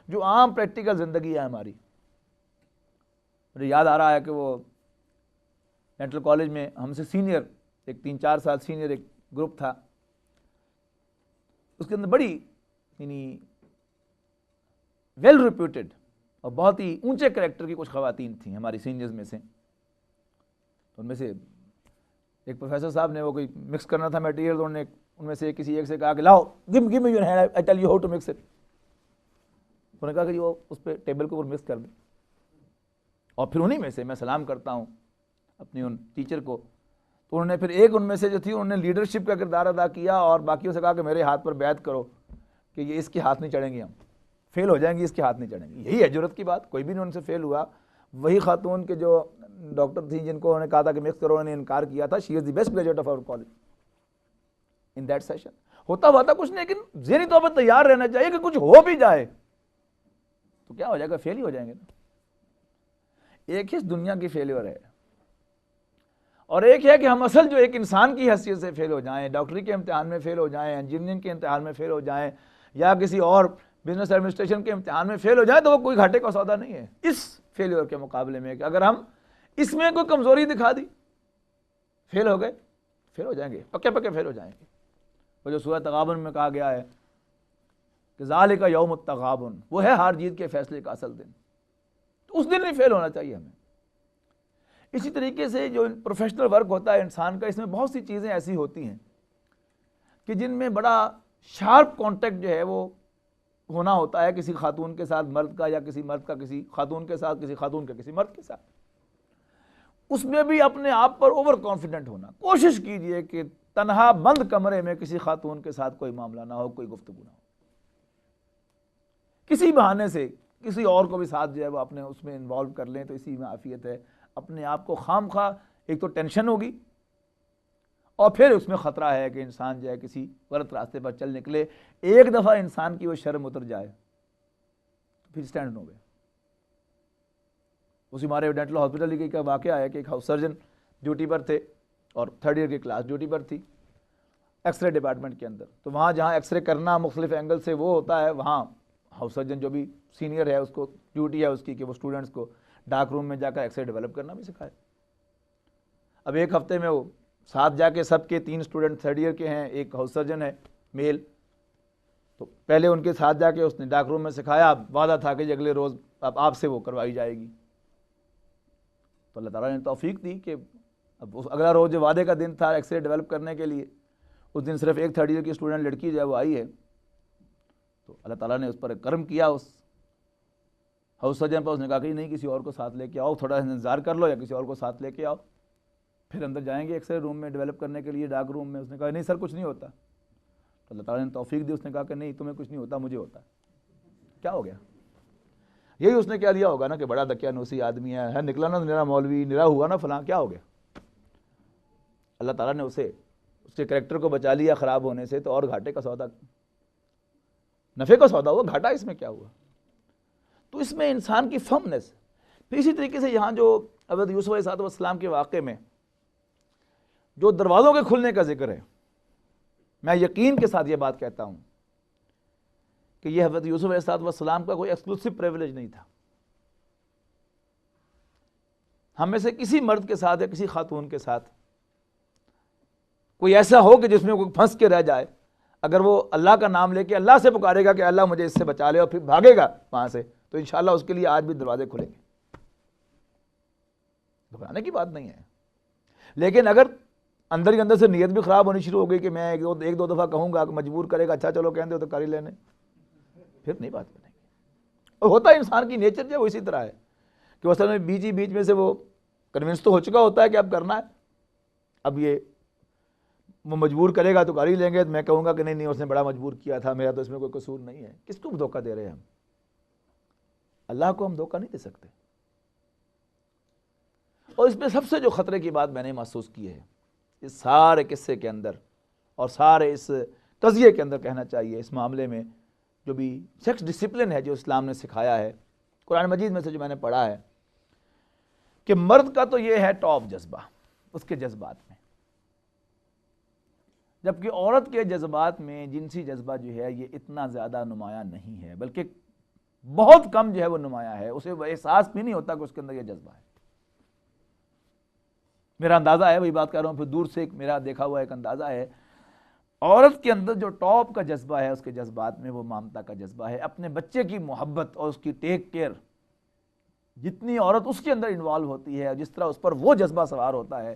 جو عام پریکٹیکل زندگی ہے ہماری، مجھے یاد آ رہا ہے کہ وہ ڈینٹل کالج میں ہم سے سینئر ایک 3-4 سال سینئر ایک گروپ تھا، اس کے اندر بڑی یعنی ویل ریپیوٹیڈ اور بہت ہی اونچے کریکٹر کی کچھ خواتین تھیں ہماری سینئرز میں سے۔ ان میں سے ایک پروفیسر صاحب نے وہ کوئی مکس کرنا تھا میٹیریل، انہوں نے ان میں سے کسی ایک سے کہا کہ لاؤ give me your hand I tell you how to mix it. انہوں نے کہا کہ وہ اس پہ ٹیبل کے اوپر مکس کر دیں، اور پھر انہی میں سے میں سلام کرتا ہوں اپنی ان ٹیچر کو، تو انہوں نے پھر ایک ان میں سے جو تھی انہوں نے لیڈرشپ کا کردار ادا کیا اور باقیوں سے کہا کہ میرے ہاتھ پر بیعت کرو کہ یہ اس کے ہاتھ نہیں چڑھیں گی، ہم فیل ہو جائیں گی، اس کے ہاتھ نہیں چڑھیں گی۔ یہی ہے جرأت کی بات، کوئی بھی نہیں ان سے فیل ہوا۔ وہی خاتون کے جو ڈاکٹر تھیں جن کو انہوں نے کہا تھا کہ مکس کرو، انہوں نے انکار کیا تھا۔ She is the best graduate of our college in that session. ہوتا ہوا تھا کچھ نہیں، لیکن ذہنی طور پر تیار رہنا چاہیے کہ کچھ ہو بھی جائے تو کیا ہو جائے گا، فیل ہی ہو جائیں گے نا۔ ایک ہی اس دنیا کی فیلیور ہے، اور ایک ہے کہ ہم اصل جو ایک انسان کی حیثیت سے فیل ہو جائیں، ڈاکٹری کے امتحان میں فیل ہو جائیں، انجینئرنگ کے امتحان میں فیل ہو جائیں، یا کسی اور بزنس ایڈمنسٹریشن کے امتحان میں فیل ہو جائیں، تو وہ کوئی گھاٹے کا سودا نہیں ہے اس فیلیور کے مقابلے میں، کہ اگر ہم اس میں کوئی کمزوری دکھا دی، فیل ہو گئے، فیل ہو جائیں گے، پکے پکے فیل ہو جائیں گے۔ وہ جو سورہ تغابن میں کہا گیا ہے کہ ذالک یوم التغابن، وہ ہے ہار جیت کے فیصلے کا اصل دن، تو اس دن نہیں فیل ہونا چاہیے ہمیں۔ اسی طریقے سے جو پروفیشنل ورک ہوتا ہے انسان کا، اس میں بہت سی چیزیں ایسی ہوتی ہیں کہ جن میں بڑا شارپ کانٹیکٹ جو ہے وہ ہونا ہوتا ہے، کسی خاتون کے ساتھ مرد کا، یا کسی مرد کا کسی خاتون کے ساتھ، کسی خاتون کا کسی مرد کے ساتھ۔ اس میں بھی اپنے آپ پر اوور کانفیڈنٹ ہونا، کوشش کیجئے کہ تنہا بند کمرے میں کسی خاتون کے ساتھ کوئی معاملہ نہ ہو، کوئی گفتگو نہ ہو، کسی بہانے سے کسی اور کو بھی ساتھ جو ہے وہ اپنے اس میں انوالو کر لیں، تو اسی میں عافیت ہے۔ اپنے آپ کو خام خواہ ایک تو ٹینشن ہوگی، اور پھر اس میں خطرہ ہے کہ انسان جو ہے کسی غلط راستے پر چل نکلے، ایک دفعہ انسان کی وہ شرم اتر جائے تو پھر سٹینڈ ہو گئے۔ اسی ہمارے ڈینٹل ہاسپٹل کا واقعہ ہے کہ ایک ہاؤس سرجن ڈیوٹی پر تھے اور 3rd ایئر کی کلاس ڈیوٹی پر تھی ایکس رے ڈپارٹمنٹ کے اندر، تو وہاں جہاں ایکس رے کرنا مختلف اینگل سے وہ ہوتا ہے، وہاں ہاؤس سرجن جو بھی سینئر ہے اس کو ڈیوٹی ہے اس کی کہ وہ اسٹوڈنٹس کو ڈارک روم میں جا کر ایکس رے ڈیولپ کرنا بھی سکھائے۔ اب ایک ہفتے میں وہ ساتھ جا کے سب کے 3 اسٹوڈنٹ 3rd ایئر کے ہیں، ایک ہاؤس سرجن ہے میل، تو پہلے ان کے ساتھ جا کے اس نے ڈارک روم میں سکھایا، وعدہ تھا کہ اگلے روز اب آپ سے وہ کروائی جائے گی۔ تو اللہ تعالیٰ نے توفیق دی کہ اب اگلا روز جو وعدے کا دن تھا ایکس رے ڈیولپ کرنے کے لیے، اس دن صرف ایک 3rd ایئر کی اسٹوڈنٹ لڑکی جو ہے وہ آئی ہے، تو اللہ تعالیٰ نے اس پر کرم کیا اس ہاؤس سرجن پر۔ اس نے کہا کہ نہیں کسی اور کو ساتھ لے کے آؤ، تھوڑا انتظار کر لو یا کسی اور کو ساتھ لے کے آؤ، پھر اندر جائیں گے ایکس رے روم میں ڈیولپ کرنے کے لیے ڈارک روم میں۔ اس نے کہا نہیں سر کچھ نہیں ہوتا، تو اللہ تعالیٰ نے توفیق دی، اس نے کہا کہ نہیں تمہیں کچھ نہیں ہوتا، مجھے ہوتا ہے۔ کیا ہو گیا؟ یہی اس نے کیا لیا ہوگا نا کہ بڑا دقیانوسی آدمی ہے، نکلا نا نرا مولوی، نرا ہوا نا فلاں، کیا ہو گیا؟ اللہ تعالیٰ نے اسے اس کے کریکٹر کو بچا لیا خراب ہونے سے، تو اور گھاٹے کا سودا، نفع کا سودا ہوا، گھاٹا اس میں کیا ہوا؟ تو اس میں انسان کی فرمنس۔ پھر اسی طریقے سے یہاں جو حضرت یوسف علیہ السلام کے واقعے میں جو دروازوں کے کھلنے کا ذکر ہے، میں یقین کے ساتھ یہ بات کہتا ہوں کہ یہ حضرت یوسف علیہ السلام کا کوئی ایکسکلوسیو پریویلیج نہیں تھا۔ ہم میں سے کسی مرد کے ساتھ یا کسی خاتون کے ساتھ کوئی ایسا ہو کہ جس میں کوئی پھنس کے رہ جائے، اگر وہ اللہ کا نام لے کے اللہ سے پکارے گا کہ اللہ مجھے اس سے بچا لے، اور پھر بھاگے گا وہاں سے، تو انشاءاللہ اس کے لیے آج بھی دروازے کھلیں گے، گھبرانے کی بات نہیں ہے۔ لیکن اگر اندر ہی اندر سے نیت بھی خراب ہونی شروع ہو گئی کہ میں ایک دو دفعہ کہوں گا کہ مجبور کرے گا، اچھا چلو کہنے دو تو کر ہی لینے، پھر نہیں بات کریں گے۔ اور ہوتا ہے انسان کی نیچر جو ہے وہ اسی طرح ہے کہ وہ اصل میں بیچ میں سے وہ کنونس تو ہو چکا ہوتا ہے کہ اب کرنا ہے، اب یہ وہ مجبور کرے گا تو کر ہی لیں گے، میں کہوں گا کہ نہیں اس نے بڑا مجبور کیا تھا، میرا تو اس میں کوئی قصور نہیں ہے۔ کس کو دھوکہ دے رہے ہیں ہم؟ اللہ کو ہم دھوکہ نہیں دے سکتے۔ اور اس میں سب سے جو خطرے کی بات میں نے محسوس کی ہے اس سارے قصے کے اندر اور سارے اس قضیے کے اندر کہنا چاہیے، اس معاملے میں جو بھی سیکس ڈسپلن ہے جو اسلام نے سکھایا ہے، قرآن مجید میں سے جو میں نے پڑھا ہے، کہ مرد کا تو یہ ہے ٹاپ جذبہ، اس کے جذبات میں، جبکہ عورت کے جذبات میں جنسی جذبہ جو ہے یہ اتنا زیادہ نمایاں نہیں ہے، بلکہ بہت کم جو ہے وہ نمایاں ہے، اسے وہ احساس بھی نہیں ہوتا کہ اس کے اندر یہ جذبہ ہے۔ میرا اندازہ ہے، وہی بات کر رہا ہوں، پھر دور سے میرا دیکھا ہوا ایک اندازہ ہے، عورت کے اندر جو ٹاپ کا جذبہ ہے اس کے جذبات میں وہ مامتا کا جذبہ ہے، اپنے بچے کی محبت اور اس کی ٹیک کیئر، جتنی عورت اس کے اندر انوالو ہوتی ہے، جس طرح اس پر وہ جذبہ سوار ہوتا ہے،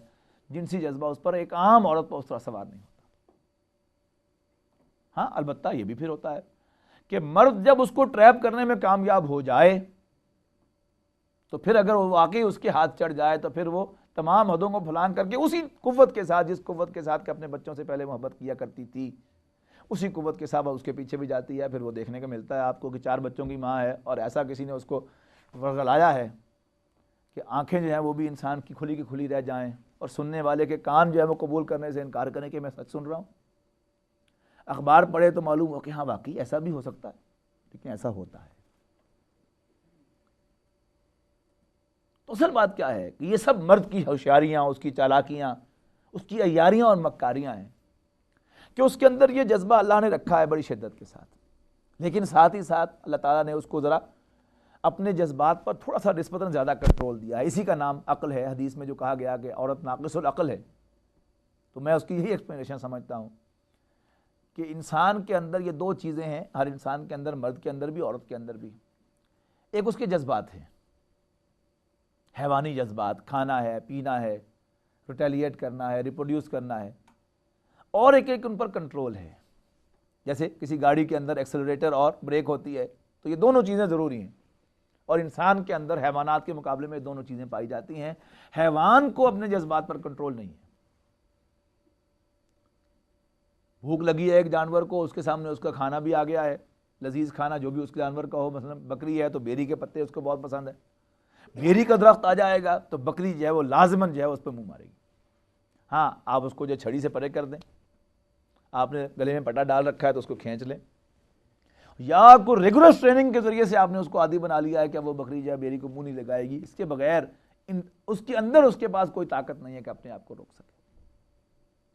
جنسی جذبہ اس پر ایک عام عورت پر اس طرح سوار نہیں ہوتا۔ ہاں البتہ یہ بھی پھر ہوتا ہے کہ مرد جب اس کو ٹریپ کرنے میں کامیاب ہو جائے تو پھر اگر وہ واقعی اس کے ہاتھ چڑھ جائے تو پھر وہ تمام حدوں کو پھلان کر کے اسی قوت کے ساتھ، جس قوت کے ساتھ کہ اپنے بچوں سے پہلے محبت کیا کرتی تھی، اسی قوت کے ساتھ اس کے پیچھے بھی جاتی ہے۔ پھر وہ دیکھنے کو ملتا ہے آپ کو کہ 4 بچوں کی ماں ہے اور ایسا کسی نے اس کو ورغلایا ہے کہ آنکھیں جو ہیں وہ بھی انسان کی کھلی رہ جائیں، اور سننے والے کے کان جو ہے وہ قبول کرنے سے انکار کریں کہ میں سچ سن رہا ہوں۔ اخبار پڑھے تو معلوم ہو کہ ہاں واقعی ایسا بھی ہو سکتا ہے، لیکن ایسا ہوتا ہے۔ تو اصل بات کیا ہے کہ یہ سب مرد کی ہوشیاریاں، اس کی چالاکیاں، اس کی عیاریاں اور مکاریاں ہیں کہ اس کے اندر یہ جذبہ اللہ نے رکھا ہے بڑی شدت کے ساتھ، لیکن ساتھ ہی ساتھ اللہ تعالیٰ نے اس کو ذرا اپنے جذبات پر تھوڑا سا نسبتاً زیادہ کنٹرول دیا ہے۔ اسی کا نام عقل ہے۔ حدیث میں جو کہا گیا کہ عورت ناقص العقل ہے، تو میں اس کی یہی ایکسپلینیشن سمجھتا ہوں کہ انسان کے اندر یہ 2 چیزیں ہیں، ہر انسان کے اندر، مرد کے اندر بھی عورت کے اندر بھی۔ ایک اس کے جذبات ہیں، حیوانی جذبات، کھانا ہے، پینا ہے، ریٹیلیٹ کرنا ہے، ریپروڈیوس کرنا ہے، اور ایک ان پر کنٹرول ہے۔ جیسے کسی گاڑی کے اندر ایکسلریٹر اور بریک ہوتی ہے تو یہ دونوں چیزیں ضروری ہیں، اور انسان کے اندر حیوانات کے مقابلے میں دونوں چیزیں پائی جاتی ہیں۔ حیوان کو اپنے جذبات پر کنٹرول نہیں ہے۔ بھوک لگی ہے ایک جانور کو، اس کے سامنے اس کا کھانا بھی آ گیا ہے، لذیذ کھانا جو بھی اس کے جانور کا ہو، مثلا بکری ہے تو بیری کے پتے اس کو بہت پسند ہے، بیری کا درخت آ جائے گا تو بکری جو ہے وہ لازماً جو ہے اس پہ منہ مارے گی۔ ہاں آپ اس کو جو چھڑی سے پرے کر دیں، آپ نے گلے میں پٹا ڈال رکھا ہے تو اس کو کھینچ لیں، یا کوئی ریگولر ٹریننگ کے ذریعے سے آپ نے اس کو عادی بنا لیا ہے کہ وہ بکری جو ہے بیری کو منہ نہیں لگائے گی، اس کے بغیر اس کے اندر اس کے پاس کوئی طاقت نہیں ہے کہ اپنے آپ کو روک سکے۔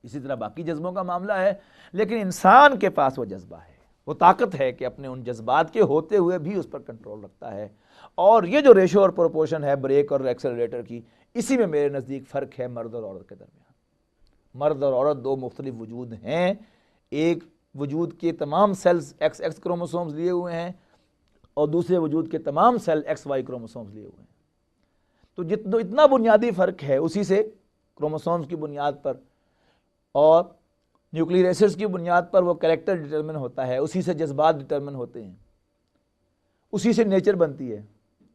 اسی طرح باقی جذبوں کا معاملہ ہے، لیکن انسان کے پاس وہ جذبہ ہے، وہ طاقت ہے کہ اپنے ان جذبات کے ہوتے ہوئے بھی اس پر کنٹرول رکھتا ہے۔ اور یہ جو ریشو اور پروپورشن ہے بریک اور ایکسلریٹر کی، اسی میں میرے نزدیک فرق ہے مرد اور عورت کے درمیان۔ مرد اور عورت 2 مختلف وجود ہیں، ایک وجود کے تمام سیلز ایکس ایکس کروموسومز لیے ہوئے ہیں اور دوسرے وجود کے تمام سیل ایکس وائی کروموسومز لیے ہوئے ہیں۔ تو اتنا بنیادی فرق ہے، اسی سے کروموسومز کی بنیاد پر اور نیوکلیئر ایسڈز کی بنیاد پر وہ کریکٹر ڈٹرمن ہوتا ہے، اسی سے جذبات ڈٹرمن ہوتے ہیں، اسی سے نیچر بنتی ہے۔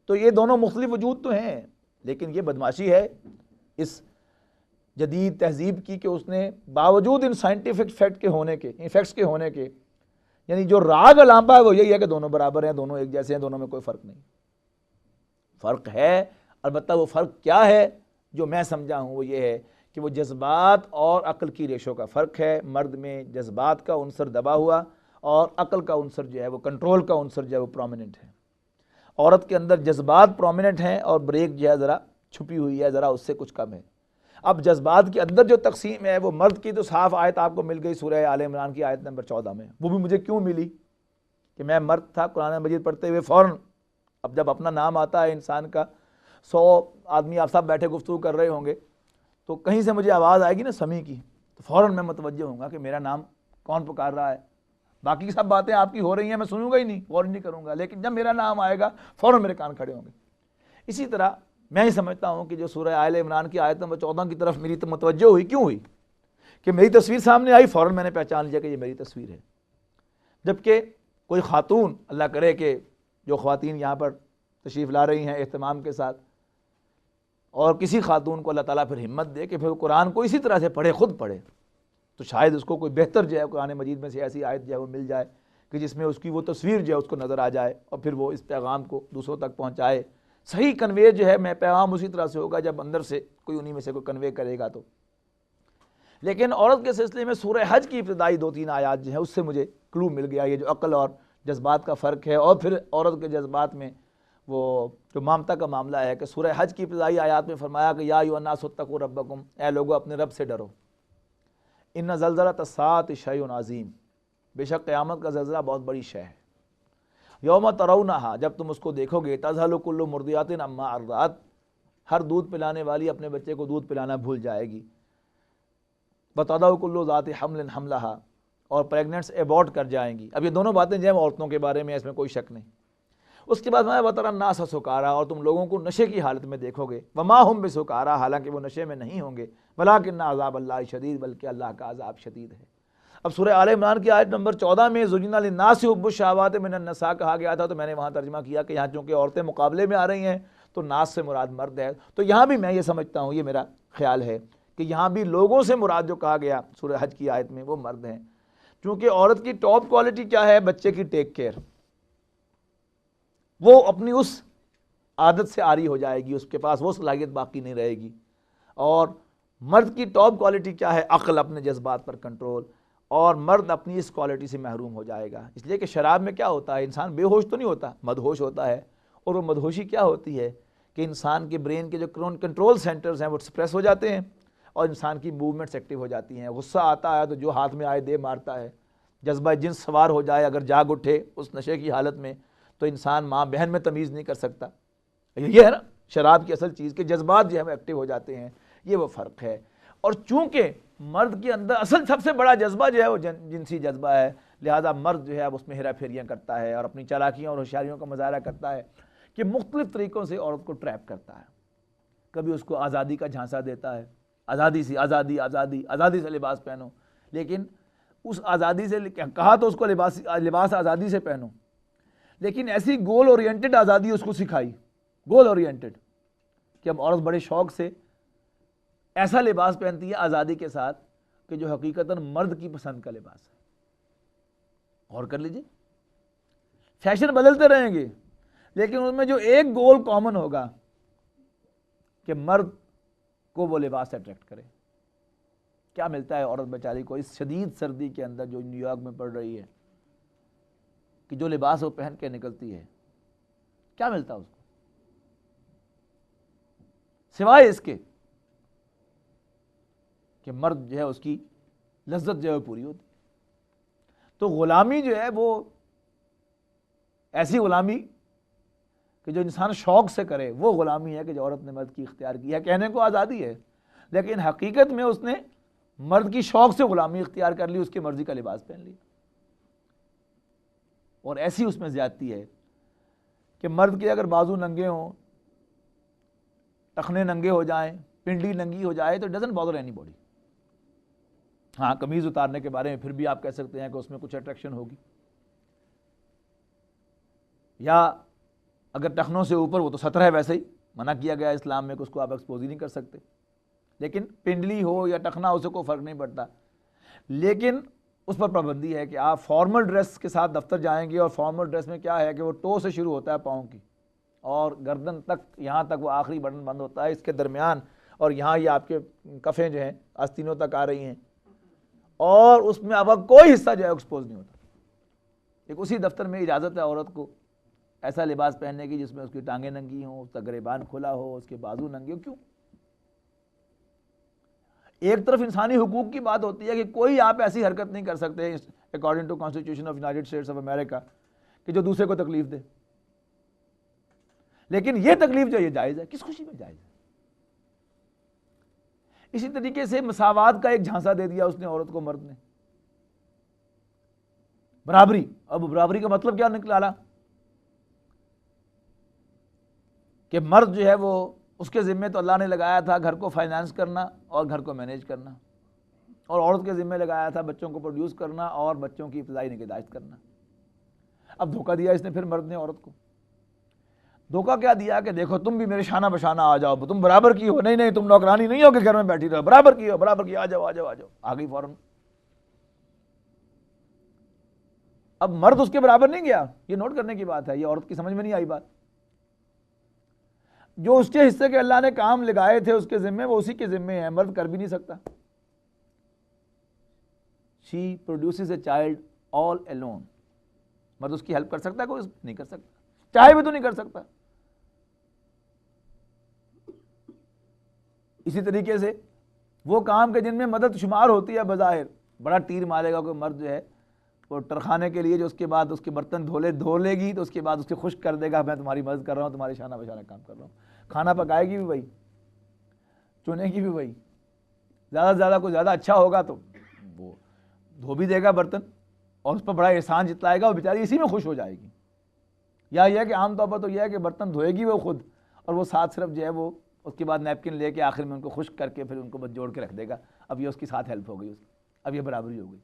تو یہ دونوں مختلف وجود تو ہیں، لیکن یہ بدماشی ہے اس جدید تہذیب کی کہ اس نے باوجود ان سائنٹیفک فیکٹ کے ہونے کے، فیکٹس کے ہونے کے، یعنی جو راگ الانبا ہے وہ یہی ہے کہ دونوں برابر ہیں، دونوں ایک جیسے ہیں، دونوں میں کوئی فرق نہیں۔ فرق ہے، البتہ وہ فرق کیا ہے جو میں سمجھا ہوں وہ یہ ہے کہ وہ جذبات اور عقل کی ریشو کا فرق ہے۔ مرد میں جذبات کا عنصر دبا ہوا اور عقل کا عنصر جو ہے وہ کنٹرول کا عنصر جو ہے وہ پرومیننٹ ہے۔ عورت کے اندر جذبات پرومیننٹ ہیں اور بریک جو ہے ذرا چھپی ہوئی ہے، ذرا اس سے کچھ کم ہے۔ اب جذبات کے اندر جو تقسیم ہے وہ مرد کی تو صاف آیت آپ کو مل گئی سورہ آل عمران کی آیت نمبر 14 میں، وہ بھی مجھے کیوں ملی کہ میں مرد تھا، قرآن مجید پڑھتے ہوئے فوراً اب جب اپنا نام آتا ہے انسان کا، 100 آدمی آپ سب بیٹھے گفتگو کر رہے ہوں گے تو کہیں سے مجھے آواز آئے گی نا سمیع کی، تو فوراً میں متوجہ ہوں گا کہ میرا نام کون پکار رہا ہے۔ باقی سب باتیں آپ کی ہو رہی ہیں، میں سنوں گا ہی نہیں، غور نہیں کروں گا، لیکن جب میرا نام آئے گا فوراً میرے کان کھڑے ہوں گے۔ اسی طرح میں ہی سمجھتا ہوں کہ جو سورہ آل عمران کی آیت نمبر 14 کی طرف میری متوجہ ہوئی، کیوں ہوئی؟ کہ میری تصویر سامنے آئی، فوراً میں نے پہچان لیا کہ یہ میری تصویر ہے۔ جبکہ کوئی خاتون، اللہ کرے کہ جو خواتین یہاں پر تشریف لا رہی ہیں اہتمام کے ساتھ، اور کسی خاتون کو اللہ تعالیٰ پھر ہمت دے کہ پھر وہ قرآن کو اسی طرح سے پڑھے، خود پڑھے، تو شاید اس کو کوئی بہتر جو ہے قرآن مجید میں سے ایسی آیت جو ہے وہ مل جائے کہ جس میں اس کی وہ تصویر جو ہے اس کو نظر آ جائے، اور پھر وہ اس پیغام کو دوسروں تک پہنچائے۔ صحیح کنوے جو ہے میں پیغام اسی طرح سے ہوگا جب اندر سے کوئی انہی میں سے کوئی کنوے کرے گا تو۔ لیکن عورت کے سلسلے میں سورہ حج کی ابتدائی 2-3 آیات جو ہیں اس سے مجھے کلو مل گیا، یہ جو عقل اور جذبات کا فرق ہے، اور پھر عورت کے جذبات میں وہ جو مامتا کا معاملہ ہے کہ سورہ حج کی ابتدائی آیات میں فرمایا کہ یا ایھا الناس اتقوا ربکم، اے لوگو اپنے رب سے ڈرو، ان زلزلۃ الساعۃ شیء عظیم، بے شک قیامت کا زلزلہ بہت بڑی شے ہے، یوم ترونھا، جب تم اس کو دیکھو گے، تذہل کل مرضعۃ عما ارضعت، ہر دودھ پلانے والی اپنے بچے کو دودھ پلانا بھول جائے گی، وتضع کل ذات حمل حملھا، اور پریگننٹس ایبورٹ کر جائیں گی۔ اب یہ دونوں باتیں جو ہیں عورتوں کے بارے میں، اس میں کوئی شک نہیں۔ اس کے بعد وتری الناس سکارا، اور تم لوگوں کو نشے کی حالت میں دیکھو گے، وما ہم بسکارا، حالانکہ وہ نشے میں نہیں ہوں گے، ولکن عذاب اللہ شدید، بلکہ اللہ کا عذاب شدید ہے۔ اب سورہ آل عمران کی آیت نمبر 14 میں زُیِّنَ لِلنَّاسِ حُبُّ الشہوات من النساء کہا گیا تھا، تو میں نے وہاں ترجمہ کیا کہ یہاں چونکہ عورتیں مقابلے میں آ رہی ہیں تو ناس سے مراد مرد ہے، تو یہاں بھی میں یہ سمجھتا ہوں، یہ میرا خیال ہے کہ یہاں بھی لوگوں سے مراد جو کہا گیا سورہ حج کی آیت میں وہ مرد ہیں، کیونکہ عورت کی ٹاپ کوالٹی کیا ہے؟ بچے کی ٹیک کیئر، وہ اپنی اس عادت سے عاری ہو جائے گی، اس کے پاس وہ صلاحیت باقی نہیں رہے گی۔ اور مرد کی ٹاپ کوالٹی کیا ہے؟ عقل، اپنے جذبات پر کنٹرول، اور مرد اپنی اس کوالٹی سے محروم ہو جائے گا۔ اس لیے کہ شراب میں کیا ہوتا ہے؟ انسان بے ہوش تو نہیں ہوتا، مدہوش ہوتا ہے، اور وہ مدہوشی کیا ہوتی ہے کہ انسان کے برین کے جو کنٹرول سینٹرز ہیں وہ سپریس ہو جاتے ہیں، اور انسان کی موومنٹس ایکٹیو ہو جاتی ہیں، غصہ آتا ہے تو جو ہاتھ میں آئے دے مارتا ہے، جذبہ جنس سوار ہو جائے اگر جاگ اٹھے اس نشے کی حالت میں تو انسان ماں بہن میں تمیز نہیں کر سکتا۔ یہ ہے نا شراب کی اصل چیز، کہ جذبات جو ہے ایکٹیو ہو جاتے ہیں، یہ وہ فرق ہے۔ اور چونکہ مرد کے اندر اصل سب سے بڑا جذبہ جو ہے وہ جنسی جذبہ ہے، لہذا مرد جو ہے اب اس میں ہیرا پھیریاں کرتا ہے اور اپنی چالاکیوں اور ہوشیاریوں کا مظاہرہ کرتا ہے کہ مختلف طریقوں سے عورت کو ٹریپ کرتا ہے۔ کبھی اس کو آزادی کا جھانسا دیتا ہے، آزادی سے آزادی آزادی آزادی سے لباس پہنو، لیکن اس آزادی سے کہا تو اس کو لباس آزادی سے پہنو، لیکن ایسی گول اورینٹڈ آزادی اس کو سکھائی، گول اورینٹڈ، کہ اب عورت بڑے شوق سے ایسا لباس پہنتی ہے آزادی کے ساتھ کہ جو حقیقتاً مرد کی پسند کا لباس ہے۔ غور کر لیجیے، فیشن بدلتے رہیں گے لیکن ان میں جو ایک گول کامن ہوگا کہ مرد کو وہ لباس اٹریکٹ کرے۔ کیا ملتا ہے عورت بیچاری کو اس شدید سردی کے اندر جو نیو یارک میں پڑ رہی ہے، کہ جو لباس وہ پہن کے نکلتی ہے، کیا ملتا ہے اس کو سوائے اس کے کہ مرد جو ہے اس کی لذت جو ہے پوری ہوتی۔ تو غلامی جو ہے وہ ایسی غلامی کہ جو انسان شوق سے کرے، وہ غلامی ہے کہ جو عورت نے مرد کی اختیار کی ہے۔ کہنے کو آزادی ہے لیکن حقیقت میں اس نے مرد کی شوق سے غلامی اختیار کر لی، اس کی مرضی کا لباس پہن لیا۔ اور ایسی اس میں زیادتی ہے کہ مرد کے اگر بازو ننگے ہوں، ٹخنے ننگے ہو جائیں، پنڈلی ننگی ہو جائے تو ڈزنٹ بادر اینی باڈی۔ ہاں، قمیض اتارنے کے بارے میں پھر بھی آپ کہہ سکتے ہیں کہ اس میں کچھ اٹریکشن ہوگی، یا اگر ٹخنوں سے اوپر، وہ تو سطر ہے ویسے ہی منع کیا گیا اسلام میں کہ اس کو آپ ایکسپوز ہی نہیں کر سکتے، لیکن پنڈلی ہو یا ٹخنا ہو، اسے کوئی فرق نہیں پڑتا، لیکن اس پر پابندی ہے کہ آپ فارمل ڈریس کے ساتھ دفتر جائیں گے، اور فارمل ڈریس میں کیا ہے کہ وہ ٹو سے شروع ہوتا ہے پاؤں کی، اور گردن تک، یہاں تک وہ آخری بٹن بند ہوتا ہے، اس کے درمیان اور یہاں یہ آپ کے کفیں جو ہیں آستینوں تک آ رہی ہیں، اور اس میں اب کوئی حصہ جو ہے ایکسپوز نہیں ہوتا۔ ایک اسی دفتر میں اجازت ہے عورت کو ایسا لباس پہننے کی جس میں اس کی ٹانگیں ننگی ہوں، اس کا گریبان کھلا ہو، اس کے بازو ننگے ہوں۔ کیوں؟ ایک طرف انسانی حقوق کی بات ہوتی ہے کہ کوئی آپ ایسی حرکت نہیں کر سکتے according to constitution of United States of America کہ جو دوسرے کو تکلیف دے، لیکن یہ تکلیف جو یہ جائز ہے، کس خوشی میں جائز ہے؟ اسی طریقے سے مساوات کا ایک جھانسا دے دیا اس نے عورت کو، مرد نے، برابری۔ اب برابری کا مطلب کیا نکلا کہ مرد جو ہے وہ، اس کے ذمے تو اللہ نے لگایا تھا گھر کو فائنانس کرنا اور گھر کو مینیج کرنا، اور عورت کے ذمے لگایا تھا بچوں کو پروڈیوس کرنا اور بچوں کی ابتدائی نگہداشت کرنا۔ اب دھوکہ دیا اس نے پھر مرد نے عورت کو۔ دھوکہ کیا دیا کہ دیکھو تم بھی میرے شانہ بشانہ آ جاؤ، تم برابر کی ہو، نہیں تم نوکرانی نہیں ہو کہ گھر میں بیٹھی رہو، برابر کی ہو، برابر کی، آ جاؤ آ گئی فوراً۔ اب مرد اس کے برابر نہیں گیا، یہ نوٹ کرنے کی بات ہے، یہ عورت کی سمجھ میں نہیں آئی بات۔ جو اس کے حصے کے اللہ نے کام لگائے تھے اس کے ذمے، وہ اسی کے ذمے ہیں، مرد کر بھی نہیں سکتا۔ She produces a child all alone۔ مرد اس کی ہیلپ کر سکتا ہے؟ کوئی نہیں کر سکتا، چاہے بھی تو نہیں کر سکتا۔ اسی طریقے سے وہ کام کے جن میں مدد شمار ہوتی ہے بظاہر، بڑا تیر مارے گا کوئی مرد جو ہے وہ ٹرخانے کے لیے، جو اس کے بعد اس کے برتن دھو لے گی تو اس کے بعد اس کے خشک کر دے گا، میں تمہاری مدد کر رہا ہوں، تمہاری شانہ بشانہ کام کر رہا ہوں، کھانا پکائے گی بھی وہی، چنے گی بھی وہی، زیادہ سے زیادہ کوئی زیادہ اچھا ہوگا تو وہ دھو بھی دے گا برتن اور اس پر بڑا احسان جتلائے گا، وہ بیچاری اسی میں خوش ہو جائے گی۔ یا یہ ہے کہ عام طور پر تو یہ ہے کہ برتن دھوئے گی وہ خود، اور وہ ساتھ صرف جو ہے وہ اس کے بعد نیپکن لے کے آخر میں ان کو خشک کر کے پھر ان کو بس جوڑ کے رکھ دے گا، اب یہ اس کی ساتھ ہیلپ ہو گئی، اب یہ برابری ہو گئی۔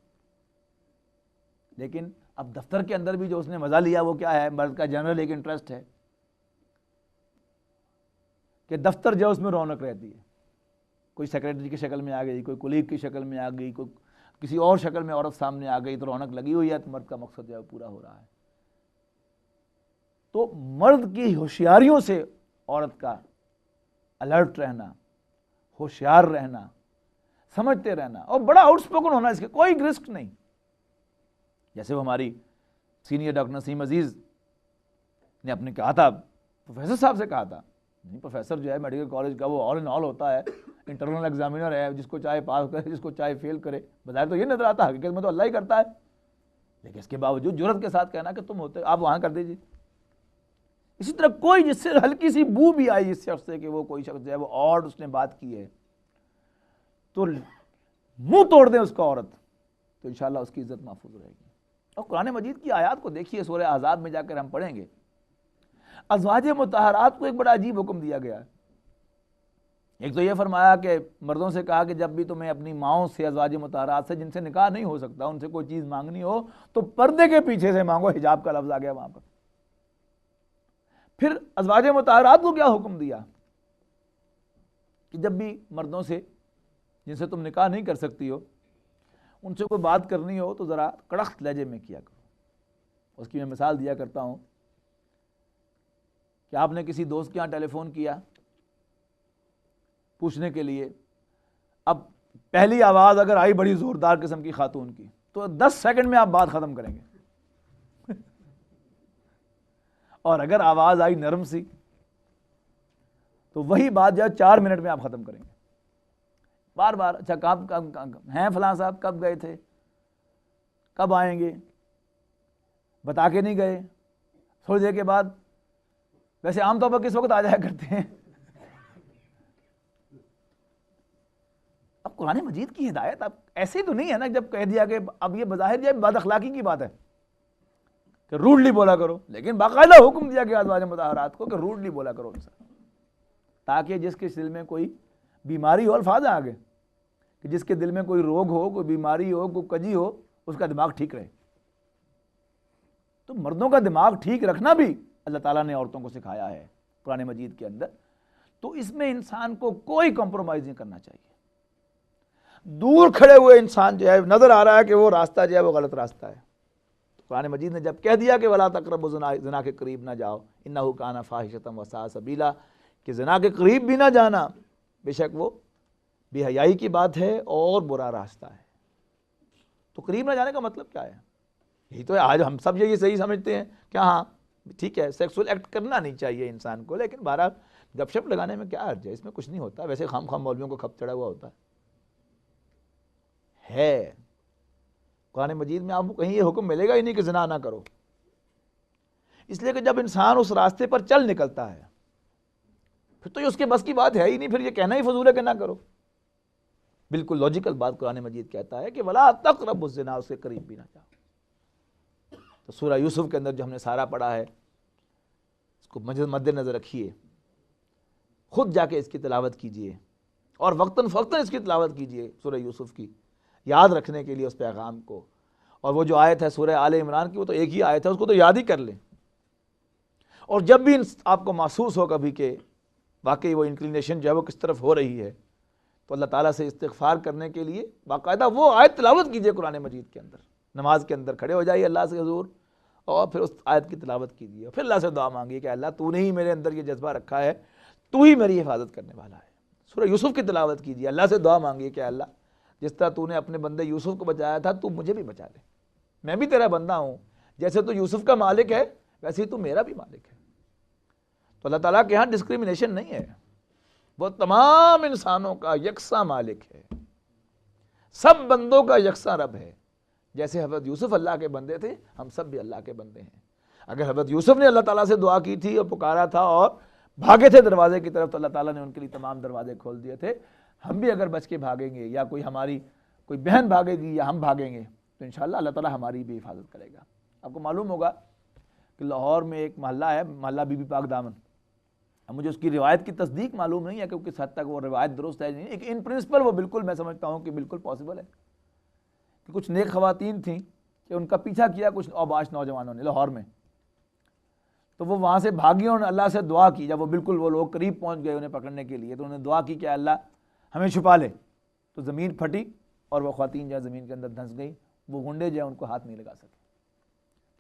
لیکن اب دفتر کے اندر بھی جو اس نے مزہ لیا وہ کیا ہے، مرد کا جنرل ایک انٹرسٹ ہے کہ دفتر جو اس میں رونق رہتی ہے، کوئی سیکریٹری کی شکل میں آ گئی، کوئی کولیگ کی شکل میں آ گئی، کوئی کسی اور شکل میں عورت سامنے آ گئی تو رونق لگی ہوئی ہے، تو مرد کا مقصد جو ہے پورا ہو رہا ہے۔ تو مرد کی ہوشیاریوں سے عورت کا الرٹ رہنا، ہوشیار رہنا، سمجھتے رہنا اور بڑا آؤٹ اسپوکن ہونا، اس کے کوئی رسک نہیں۔ جیسے وہ ہماری سینئر ڈاکٹر نسیم عزیز نے اپنے کہا تھا، پروفیسر صاحب سے کہا تھا، نہیں پروفیسر جو ہے میڈیکل کالج کا وہ آل ان آل ہوتا ہے، انٹرنل ایگزامینر ہے، جس کو چاہے پاس کرے جس کو چاہے فیل کرے، بظاہر تو یہ نظر آتا ہے، حقیقت میں تو اللہ ہی کرتا ہے، لیکن اس کے باوجود جرأت کے ساتھ کہنا کہ تم ہوتے آپ وہاں کر دیجیے۔ اسی طرح کوئی جس سے ہلکی سی بو بھی آئی اس شخص سے کہ وہ کوئی شخص جو ہے وہ اور اس نے بات کی ہے تو منہ توڑ دیں اس کو عورت، تو انشاءاللہ اس کی عزت محفوظ رہے گی۔ اور قرآن مجید کی آیات کو دیکھیے، سورہ احزاب میں جا کر ہم پڑھیں گے، ازواج مطہرات کو ایک بڑا عجیب حکم دیا گیا ہے۔ ایک تو یہ فرمایا کہ مردوں سے کہا کہ جب بھی تمہیں اپنی ماؤں سے، ازواج مطہرات سے جن سے نکاح نہیں ہو سکتا، ان سے کوئی چیز مانگنی ہو تو پردے کے پیچھے سے مانگو، حجاب کا لفظ آ گیا وہاں پر۔ پھر ازواج مطہرات کو کیا حکم دیا کہ جب بھی مردوں سے جن سے تم نکاح نہیں کر سکتی ہو ان سے کوئی بات کرنی ہو تو ذرا کڑک لہجے میں کیا کرو۔ اس کی میں مثال دیا کرتا ہوں کہ آپ نے کسی دوست کے ہاں ٹیلی فون کیا پوچھنے کے لیے، اب پہلی آواز اگر آئی بڑی زوردار قسم کی خاتون کی تو 10 سیکنڈ میں آپ بات ختم کریں گے، اور اگر آواز آئی نرم سی تو وہی بات جو ہے 4 منٹ میں آپ ختم کریں گے، بار بار۔ اچھا کب ہیں فلاں صاحب، کب گئے تھے، کب آئیں گے، بتا کے نہیں گئے، تھوڑی دیر کے بعد، ویسے عام طور پر کس وقت آ جایا کرتے ہیں۔ اب قرآن مجید کی ہدایت اب ایسے تو نہیں ہے نا جب کہہ دیا کہ اب یہ بظاہر یہ بد اخلاقی کی بات ہے کہ روڈلی بولا کرو، لیکن باقاعدہ حکم دیا گیا ازواج مطہرات کو کہ روڈلی بولا کرو ان سے، تاکہ جس کے دل میں کوئی بیماری ہو، الفاظ ہیں آگے کہ جس کے دل میں کوئی روگ ہو، کوئی بیماری ہو، کوئی کجی ہو، اس کا دماغ ٹھیک رہے۔ تو مردوں کا دماغ ٹھیک رکھنا بھی اللہ تعالیٰ نے عورتوں کو سکھایا ہے قرآن مجید کے اندر، تو اس میں انسان کو کوئی کمپرومائز نہیں کرنا چاہیے۔ دور کھڑے ہوئے انسان جو ہے نظر آ رہا ہے کہ وہ راستہ جو ہے وہ غلط راستہ ہے، قرآن مجید نے جب کہہ دیا کہ وَلَا تَقْرَبُوا الزِّنَا، زنا کے قریب نہ جاؤ، إِنَّهُ كَانَ فَاحِشَةً وَسَاءَ سَبِيلًا، کہ زنا کے قریب بھی نہ جانا، بے شک وہ بے حیائی کی بات ہے اور برا راستہ ہے۔ تو قریب نہ جانے کا مطلب کیا ہے؟ یہی تو ہے، آج ہم سب یہی صحیح سمجھتے ہیں کہ ہاں ٹھیک ہے سیکسول ایکٹ کرنا نہیں چاہیے انسان کو، لیکن بہرحال گپ شپ لگانے میں کیا حرج ہے، اس میں کچھ نہیں ہوتا، ویسے خام خام مولویوں کو کھپ چڑھا ہوا ہوتا ہے۔ قرآن مجید میں آپ کو کہیں یہ حکم ملے گا ہی نہیں کہ زنا نہ کرو، اس لیے کہ جب انسان اس راستے پر چل نکلتا ہے پھر تو یہ اس کے بس کی بات ہے ہی نہیں، پھر یہ کہنا ہی فضول ہے کہ نہ کرو۔ بالکل لاجیکل بات قرآن مجید کہتا ہے کہ وَلَا تَقْرَبُوا الزِّنَا، اس کے قریب بھی نہ جاؤ۔ تو سورہ یوسف کے اندر جو ہم نے سارا پڑھا ہے اس کو مد نظر رکھیے، خود جا کے اس کی تلاوت کیجئے اور وقتاً فوقتاً اس کی تلاوت کیجئے سورہ یوسف کی، یاد رکھنے کے لیے اس پیغام کو۔ اور وہ جو آیت ہے سورہ آل عمران کی، وہ تو ایک ہی آیت ہے، اس کو تو یاد ہی کر لیں، اور جب بھی آپ کو محسوس ہو کبھی کہ واقعی وہ انکلینیشن جو ہے وہ کس طرف ہو رہی ہے تو اللہ تعالیٰ سے استغفار کرنے کے لیے باقاعدہ وہ آیت تلاوت کیجئے قرآن مجید کے اندر، نماز کے اندر کھڑے ہو جائیے اللہ سے حضور اور پھر اس آیت کی تلاوت کیجئے، پھر اللہ سے دعا مانگیے کہ اللہ تو نے ہی میرے اندر یہ جذبہ رکھا ہے، تو ہی میری حفاظت کرنے والا ہے۔ سورہ یوسف کی تلاوت کیجئے، اللہ سے دعا مانگیے کہ اللہ جس طرح تو نے اپنے بندے یوسف کو بچایا تھا تو مجھے بھی بچا لے، میں بھی تیرا بندہ ہوں، جیسے تو یوسف کا مالک ہے ویسے ہی تو میرا بھی مالک ہے۔ تو اللہ تعالیٰ کے ہاں ڈسکریمنیشن نہیں ہے، وہ تمام انسانوں کا یکساں مالک ہے، سب بندوں کا یکساں رب ہے۔ جیسے حضرت یوسف اللہ کے بندے تھے، ہم سب بھی اللہ کے بندے ہیں۔ اگر حضرت یوسف نے اللہ تعالیٰ سے دعا کی تھی اور پکارا تھا اور بھاگے تھے دروازے کی طرف، تو اللہ تعالیٰ نے ان کے لیے تمام دروازے کھول دیے تھے۔ ہم بھی اگر بچ کے بھاگیں گے، یا کوئی ہماری کوئی بہن بھاگے گی یا ہم بھاگیں گے، تو انشاءاللہ اللہ تعالیٰ ہماری بھی حفاظت کرے گا۔ آپ کو معلوم ہوگا کہ لاہور میں ایک محلہ ہے، محلہ بی بی پاک دامن۔ اب مجھے اس کی روایت کی تصدیق معلوم نہیں ہے کہ کس حد تک وہ روایت درست ہے، نہیں، ان پرنسپل وہ بالکل میں سمجھتا ہوں کہ بالکل پاسبل ہے کہ کچھ نیک خواتین تھیں کہ ان کا پیچھا کیا کچھ اوباش نوجوانوں نے لاہور میں، تو وہ وہاں سے بھاگی اور اللہ سے دعا کی۔ جب وہ بالکل وہ لوگ قریب پہنچ گئے انہیں پکڑنے کے لیے، تو انہوں نے دعا کی کہ اللہ ہمیں چھپا لے، تو زمین پھٹی اور وہ خواتین جو ہے زمین کے اندر دھنس گئی۔ وہ گنڈے جو ہیں ان کو ہاتھ نہیں لگا سکے،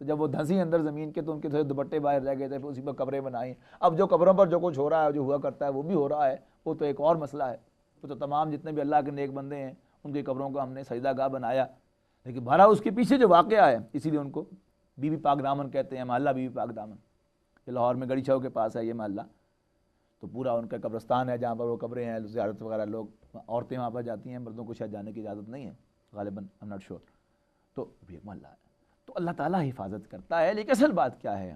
تو جب وہ دھنسی اندر زمین کے تو ان کے تھوڑے دوپٹے باہر رہ گئے تھے، اسی پر قبریں بنائی۔ اب جو قبروں پر جو کچھ ہو رہا ہے، جو ہوا کرتا ہے، وہ بھی ہو رہا ہے، وہ تو ایک اور مسئلہ ہے۔ وہ تو تمام جتنے بھی اللہ کے نیک بندے ہیں ان کی قبروں کو ہم نے سجدہ گاہ بنایا، لیکن بہرحال اس کے پیچھے جو واقعہ ہے، اسی لیے ان کو بی بی پاک دامن کہتے ہیں، محلہ بی بی پاک دامن۔ یہ لاہور میں گڑی چوک کے پاس ہے یہ محلہ، تو پورا ان کا قبرستان ہے جہاں پر وہ قبریں ہیں، زیارت وغیرہ لوگ، عورتیں وہاں پر جاتی ہیں، مردوں کو شاید جانے کی اجازت نہیں ہے غالباً، I'm not sure۔ تو یہ محلہ ہے، تو اللہ تعالیٰ حفاظت کرتا ہے۔ لیکن اصل بات کیا ہے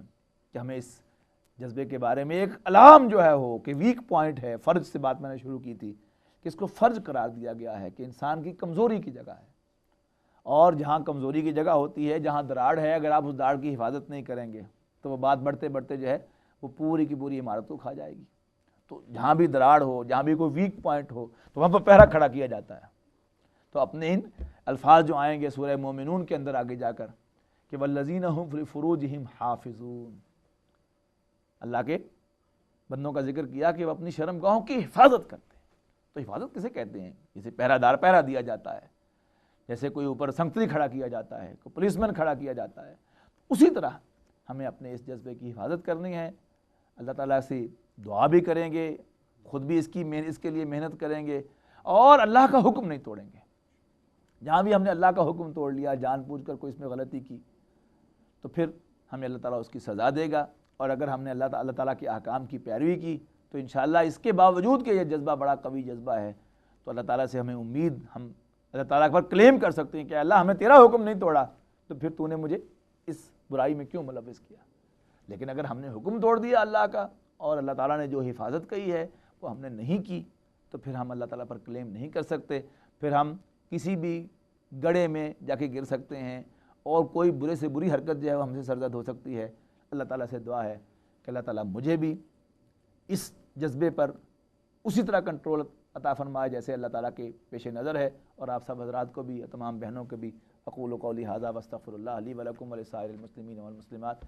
کہ ہمیں اس جذبے کے بارے میں ایک علام جو ہے ہو کہ ویک پوائنٹ ہے۔ فرض سے بات میں نے شروع کی تھی کہ اس کو فرض قرار دیا گیا ہے کہ انسان کی کمزوری کی جگہ ہے، اور جہاں کمزوری کی جگہ ہوتی ہے، جہاں دراڑ ہے، اگر آپ اس دراڑ کی حفاظت نہیں کریں گے تو وہ بات بڑھتے بڑھتے جو ہے وہ پوری کی پوری عمارت کو کھا جائے گی۔ تو جہاں بھی دراڑ ہو، جہاں بھی کوئی ویک پوائنٹ ہو، تو وہاں پر پہرا کھڑا کیا جاتا ہے۔ تو اپنے ان الفاظ جو آئیں گے سورہ مومنون کے اندر آگے جا کر کہ والذین هم فی فروجہم حافظون، اللہ کے بندوں کا ذکر کیا کہ وہ اپنی شرم گاہوں کی حفاظت کرتے ہیں۔ تو حفاظت کسے کہتے ہیں؟ جسے پہرا دار پہرا دیا جاتا ہے، جیسے کوئی اوپر سنگتری کھڑا کیا جاتا ہے، کوئی پولیس مین کھڑا کیا جاتا ہے، اسی طرح ہمیں اپنے اس جذبے کی حفاظت کرنی ہے۔ اللہ تعالیٰ سے دعا بھی کریں گے، خود بھی اس کے لیے محنت کریں گے، اور اللہ کا حکم نہیں توڑیں گے۔ جہاں بھی ہم نے اللہ کا حکم توڑ لیا، جان بوجھ کر کوئی اس میں غلطی کی، تو پھر ہمیں اللہ تعالیٰ اس کی سزا دے گا۔ اور اگر ہم نے اللہ تعالیٰ کے احکام کی پیروی کی تو انشاءاللہ اس کے باوجود کہ یہ جذبہ بڑا قوی جذبہ ہے، تو اللہ تعالیٰ سے ہمیں امید، ہم اللہ تعالیٰ پر کلیم کر سکتے ہیں کہ اللہ ہمیں تیرا حکم نہیں توڑا، تو پھر تو نے مجھے اس برائی میں کیوں ملوث کیا۔ لیکن اگر ہم نے حکم توڑ دیا اللہ کا، اور اللہ تعالیٰ نے جو حفاظت کہی ہے وہ ہم نے نہیں کی، تو پھر ہم اللہ تعالیٰ پر کلیم نہیں کر سکتے، پھر ہم کسی بھی گڑھے میں جا کے گر سکتے ہیں، اور کوئی برے سے بری حرکت جو ہے وہ ہم سے سرزد ہو سکتی ہے۔ اللہ تعالیٰ سے دعا ہے کہ اللہ تعالیٰ مجھے بھی اس جذبے پر اسی طرح کنٹرول عطا فرمائے جیسے اللہ تعالیٰ کے پیش نظر ہے، اور آپ سب حضرات کو بھی، تمام بہنوں کو بھی۔ اقول قولی ھذا واستغفر اللہ لی ولکم ولسائر المسلمین والمسلمات۔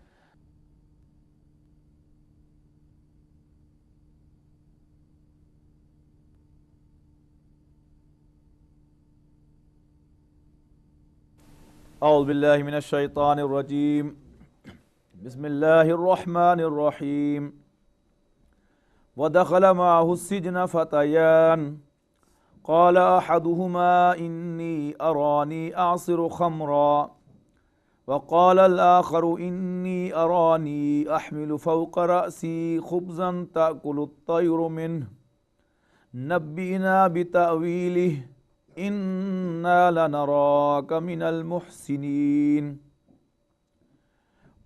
اعوذ باللہ من الشیطان الرجیم، بسم اللہ الرحمن الرحیم۔ ودخل معه السجن فتيان قال أحدهما إني أراني أعصر خمرا وقال الآخر إني أراني أحمل فوق رأسي خبزا تأكل الطير منه نبئنا بتأويله إنا لنراك من المحسنين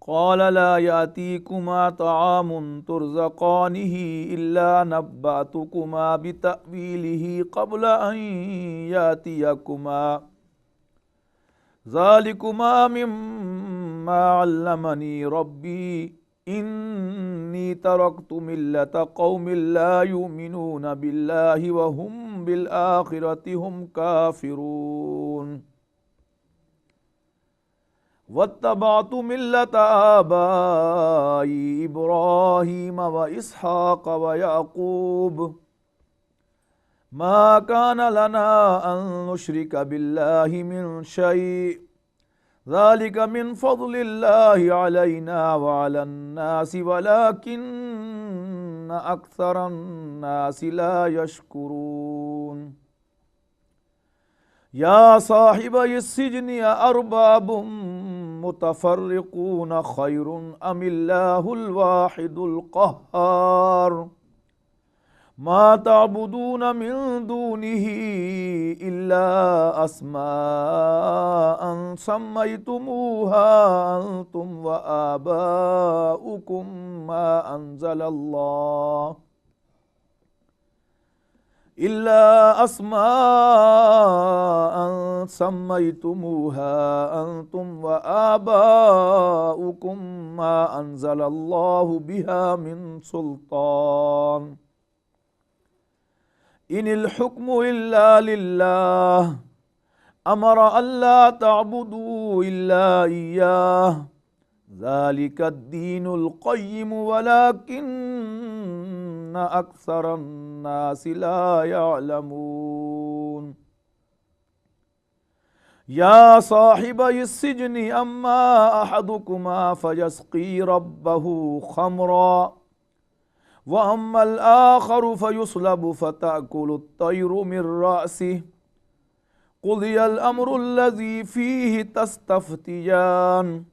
قال لا يأتيكما طعام ترزقانه إلا نبأتكما بتأويله قبل أن يأتيكما ذلكما مما علمني ربي إني تركت ملة قوم لا يؤمنون بالله وهم بالآخرة هم كافرون واتبعت ملة آبائي إبراهيم وإسحاق ويعقوب ما كان لنا أن نشرك بالله من شيء ذلك من فضل الله علينا وعلى الناس ولكن أكثر الناس لا يشكرون يا صاحبي السجن أأرباب متفرقون خير أم الله الواحد القهار ما تعبدون من دونه إلا أسماء سميتموها أنتم وآباؤكم ما أنزل الله إلا أسماء سميتموها أنتم وآباؤكم ما أنزل الله بها من سلطان إن الحكم إلا لله أمر ألا تعبدوا إلا إياه ذلك الدين القيم ولكن أكثر الناس لا يعلمون يا صاحبي السجن أما أحدكما فيسقي ربه خمرا وأما الآخر فيصلب فتأكل الطير من رأسه قضي الأمر الذي فيه تستفتيان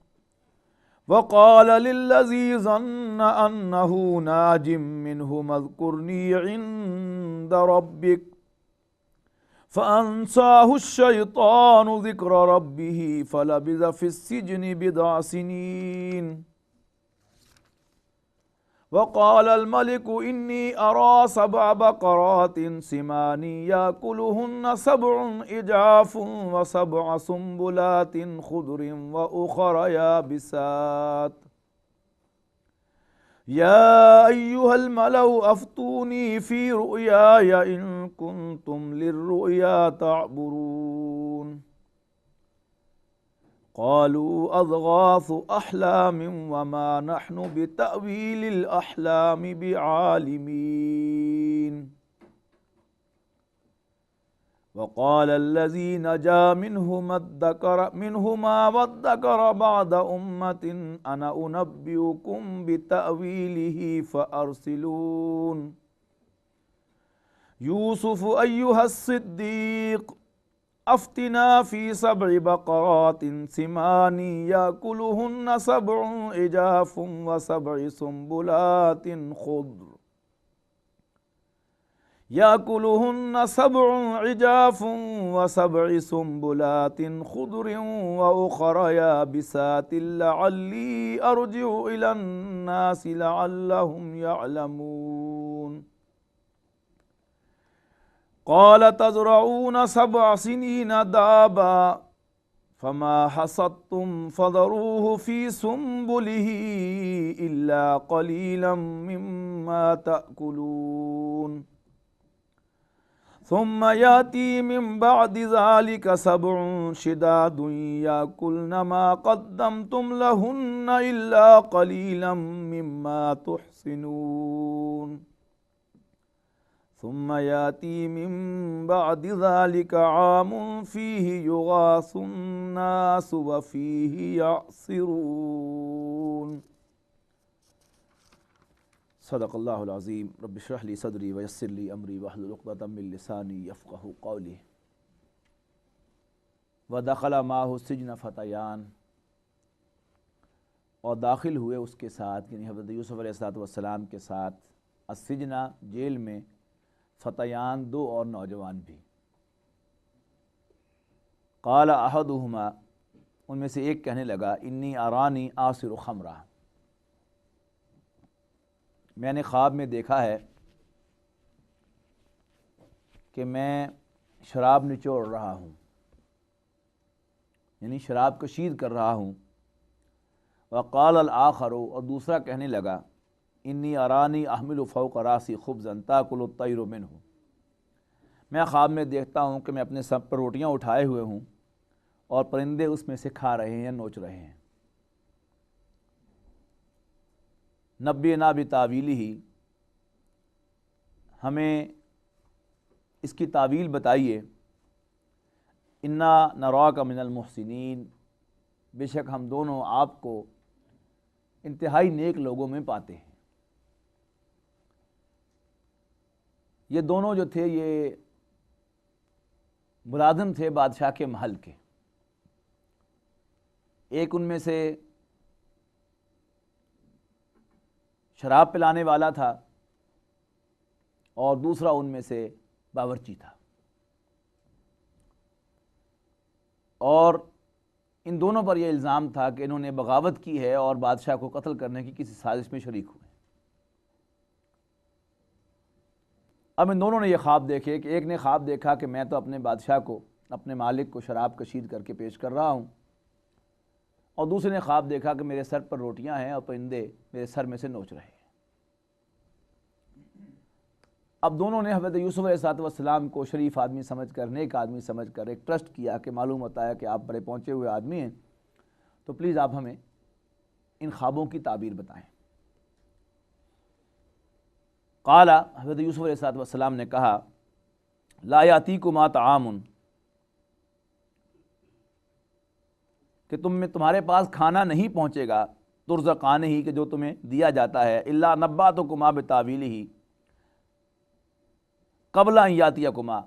وقال للذي ظن أنه ناج منهما اذكرني عند ربك فأنساه الشيطان ذكر ربه فلبث في السجن بضع سنين وقال الملك إني أرى 7 بقرات سمان يأكلهن 7 عجاف و7 سنبلات خضر وأخر يابسات يا أيها الملأ أفتوني في رؤياي إن كنتم للرؤيا تعبرون قالوا أضغاث أحلام وما نحن بتأويل الأحلام بعالمين وقال الذي نجا منهما وادكر بعد أمة أنا أنبئكم بتأويله فأرسلون يوسف أيها الصديق أفتنا في 7 بقرات سمان يأكلهن 7 عجاف و7 سنبلات خضر يأكلهن 7 عجاف و7 سنبلات خضر وأخر يابسات لعلي أرجع إلى الناس لعلهم يعلمون قال تزرعون 7 سنين دابا فما حصدتم فذروه في سنبله إلا قليلا مما تأكلون ثم يأتي من بعد ذلك 7 شداد يأكلن ما قدمتم لهن إلا قليلا مما تحصنون ثم يأتي من بعد ذلك عام فيه يغاث الناس وفيه يعصرون صدق اللہ العظیم رب اشرح لی صدری ویسر لی امری واحلل عقدۃ من لسانی یفقہوا قولی ودخل معه السجن فتیان اور داخل ہوئے اس کے ساتھ یعنی حضرت یوسف علیہ السلام کے ساتھ السجن جیل میں فتیان 2 اور نوجوان بھی قال احدہما ان میں سے ایک کہنے لگا انی ارانی آصر خمرہ میں نے خواب میں دیکھا ہے کہ میں شراب نچوڑ رہا ہوں یعنی شراب کشید کر رہا ہوں وقال الآخر اور دوسرا کہنے لگا انی ارانی احمل فوق راسی خبزا تاکل الطیر منہ میں خواب میں دیکھتا ہوں کہ میں اپنے سر پر روٹیاں اٹھائے ہوئے ہوں اور پرندے اس میں سے کھا رہے ہیں یا نوچ رہے ہیں نبئنا بتاویلہ ہمیں اس کی تعویل بتائیے انا نراک من المحسنین بے شک ہم دونوں آپ کو انتہائی نیک لوگوں میں پاتے ہیں یہ دونوں جو تھے یہ ملازم تھے بادشاہ کے محل کے ایک ان میں سے شراب پلانے والا تھا اور دوسرا ان میں سے باورچی تھا، اور ان دونوں پر یہ الزام تھا کہ انہوں نے بغاوت کی ہے اور بادشاہ کو قتل کرنے کی کسی سازش میں شریک ہوئے۔ اب ان دونوں نے یہ خواب دیکھے کہ ایک نے خواب دیکھا کہ میں تو اپنے بادشاہ کو، اپنے مالک کو شراب کشید کر کے پیش کر رہا ہوں، اور دوسرے نے خواب دیکھا کہ میرے سر پر روٹیاں ہیں اور پرندے میرے سر میں سے نوچ رہے ہیں۔ اب دونوں نے حضرت یوسف علیہ السلام کو شریف آدمی سمجھ کر، نیک آدمی سمجھ کر ایک ٹرسٹ کیا کہ معلوم ہوتا ہے کہ آپ بڑے پہنچے ہوئے آدمی ہیں، تو پلیز آپ ہمیں ان خوابوں کی تعبیر بتائیں۔ قال، حضرت یوسف علیہ السلام نے کہا، لا یاتیکما طعام، کہ تمہارے پاس کھانا نہیں پہنچے گا، ترزقان ہی، کہ جو تمہیں دیا جاتا ہے، الا نباتکما بتاویلہ، قبل ان یاتیکما،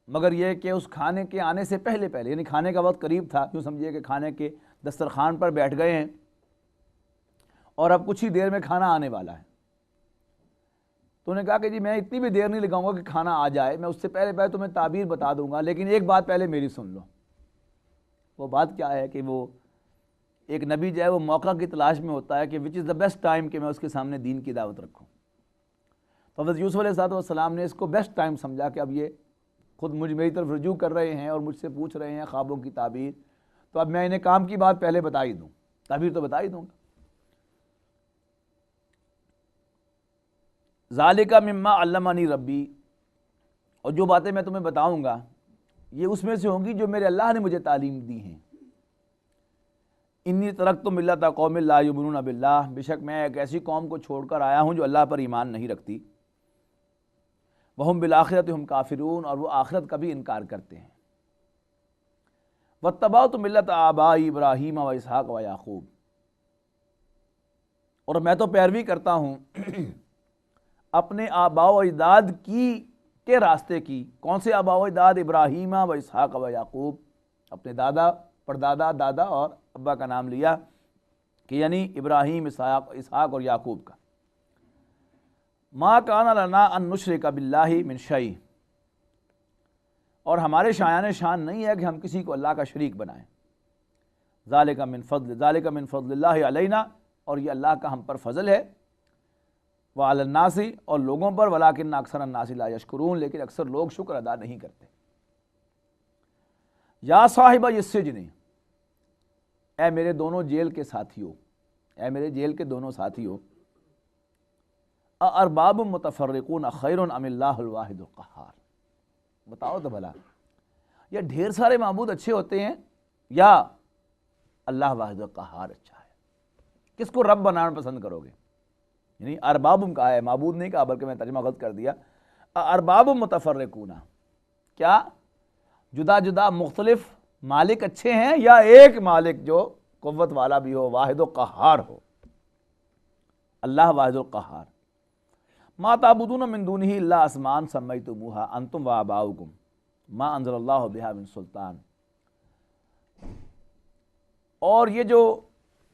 مگر یہ کہ اس کھانے کے آنے سے پہلے یعنی کھانے کا وقت قریب تھا، یوں سمجھیے کہ کھانے کے دسترخوان پر بیٹھ گئے ہیں اور اب کچھ ہی دیر میں کھانا آنے والا ہے۔ تو انہوں نے کہا کہ جی میں اتنی بھی دیر نہیں لگاؤں گا کہ کھانا آ جائے، میں اس سے پہلے تمہیں تعبیر بتا دوں گا، لیکن ایک بات پہلے میری سن لو۔ وہ بات کیا ہے کہ وہ ایک نبی جو ہے وہ موقع کی تلاش میں ہوتا ہے کہ وچ از دا بیسٹ ٹائم کہ میں اس کے سامنے دین کی دعوت رکھوں۔ تو حضرت یوسف علیہ السلام نے اس کو بیسٹ ٹائم سمجھا کہ اب یہ خود میری طرف رجوع کر رہے ہیں اور مجھ سے پوچھ رہے ہیں خوابوں کی تعبیر، تو اب میں انہیں کام کی بات پہلے بتا ہی دوں، تعبیر تو بتا ہی دوں گا۔ ذالک مما علمنی ربی، اور جو باتیں میں تمہیں بتاؤں گا یہ اس میں سے ہوں گی جو میرے اللہ نے مجھے تعلیم دی ہیں۔ انی ترکت ملۃ قوم لا یؤمنون باللہ، بے شک میں ایک ایسی قوم کو چھوڑ کر آیا ہوں جو اللہ پر ایمان نہیں رکھتی، وہم بالآخرۃ ہم کافرون، اور وہ آخرت کا بھی انکار کرتے ہیں۔ واتبعت ملۃ آبائی ابراہیم و اسحاق و یعقوب، اور میں تو پیروی کرتا ہوں اپنے آباء و اجداد کے راستے کی۔ کون سے آباء و اجداد؟ ابراہیم و اسحاق و یعقوب، اپنے دادا، پردادا، دادا اور ابا کا نام لیا کہ یعنی ابراہیم، اسحاق اور یعقوب کا۔ ما کان لنا ان نشرک باللہ من شیء، اور ہمارے شایان شان نہیں ہے کہ ہم کسی کو اللہ کا شریک بنائیں۔ ذالک من فضل اللہ علینا، اور یہ اللہ کا ہم پر فضل ہے، وعلی الناس، اور لوگوں پر، ولکن اکثر الناس لا یشکرون، لیکن اکثر لوگ شکر ادا نہیں کرتے۔ یا صاحب السجن، اے میرے دونوں جیل کے ساتھیوں، اے میرے جیل کے دونوں ساتھیوں، ارباب متفرقون خیر ام اللہ الواحد القہار، بتاؤ تو بھلا یہ ڈھیر سارے معبود اچھے ہوتے ہیں یا اللہ واحد القہار اچھا ہے؟ کس کو رب بنانا پسند کرو گے؟ یعنی ارباب کہا ہے، معبود نہیں کہا، بلکہ میں ترجمہ غلط کر دیا۔ ارباب متفرقون، کیا جدا جدا مختلف مالک اچھے ہیں یا ایک مالک جو قوت والا بھی ہو، واحد و قہار ہو؟ اللہ واحد القہار۔ ما تعبدون من دونہ الا اسماء سمیتموہا انتم وآباؤکم ما انزل اللہ بہا من سلطان، اور یہ جو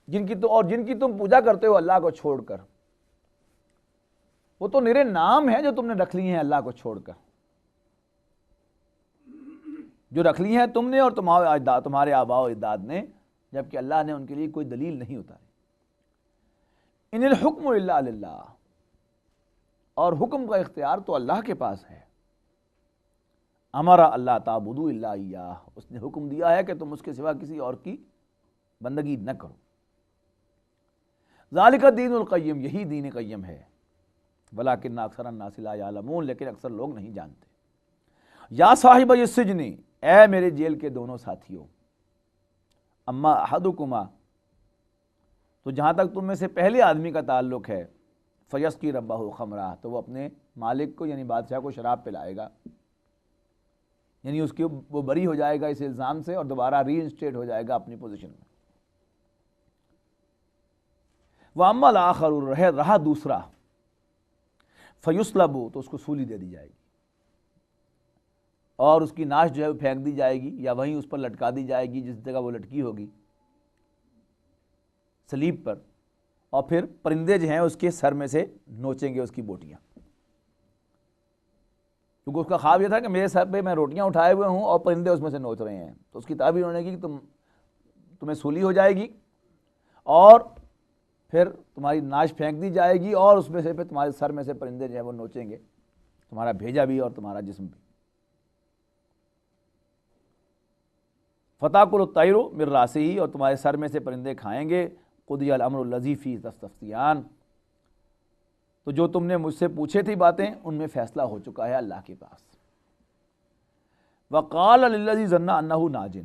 جن کی تم پوجا کرتے ہو اللہ کو چھوڑ کر، وہ تو نرے نام ہیں جو تم نے رکھ لی ہیں اللہ کو چھوڑ کر، جو رکھ لی ہیں تم نے اور تمہارے آباء و اجداد نے، جبکہ اللہ نے ان کے لیے کوئی دلیل نہیں اتاری۔ ان الحکم الا للہ، اور حکم کا اختیار تو اللہ کے پاس ہے۔ امر اللہ تعبدوا الا ایاہ، اس نے حکم دیا ہے کہ تم اس کے سوا کسی اور کی بندگی نہ کرو۔ ذالک الدین القیم، یہی دین قیم ہے، ولکن اکثر الناس لا یعلمون، لیکن اکثر لوگ نہیں جانتے۔ یا صاحب السجن، اے میرے جیل کے دونوں ساتھیوں، اما احدکما، تو جہاں تک تم میں سے پہلے آدمی کا تعلق ہے، فیسقی ربہ خمرہ، تو وہ اپنے مالک کو یعنی بادشاہ کو شراب پلائے گا، یعنی اس کی وہ بری ہو جائے گا اس الزام سے اور دوبارہ ری انسٹیٹ ہو جائے گا اپنی پوزیشن میں۔ وَأَمَّا الْآخَرُ، رہا دوسرا، فَيُسْلَبُ، تو اس کو سولی دے دی جائے گی اور اس کی ناش جو ہے وہ پھینک دی جائے گی یا وہیں اس پر لٹکا دی جائے گی جس جگہ وہ لٹکی ہوگی، سلیب پر، اور پھر پرندے جو ہیں اس کے سر میں سے نوچیں گے اس کی بوٹیاں۔ کیونکہ اس کا خواب یہ تھا کہ میرے سر پہ میں روٹیاں اٹھائے ہوئے ہوں اور پرندے اس میں سے نوچ رہے ہیں. تو اس کی تعبیر انہوں نے کی کہ تمہیں سولی ہو جائے گی اور پھر تمہاری ناش پھینک دی جائے گی اور اس میں سے پھر تمہارے سر میں سے پرندے جو ہیں وہ نوچیں گے، تمہارا بھیجا بھی اور تمہارا جسم بھی. فتاکل الطیر من راسہ، اور تمہارے سر میں سے پرندے کھائیں گے. قضی الامر الذی فیہ تستفتیان، تو جو تم نے مجھ سے پوچھے تھی باتیں ان میں فیصلہ ہو چکا ہے اللہ کے پاس. وقال للذی ظن انہ ناج،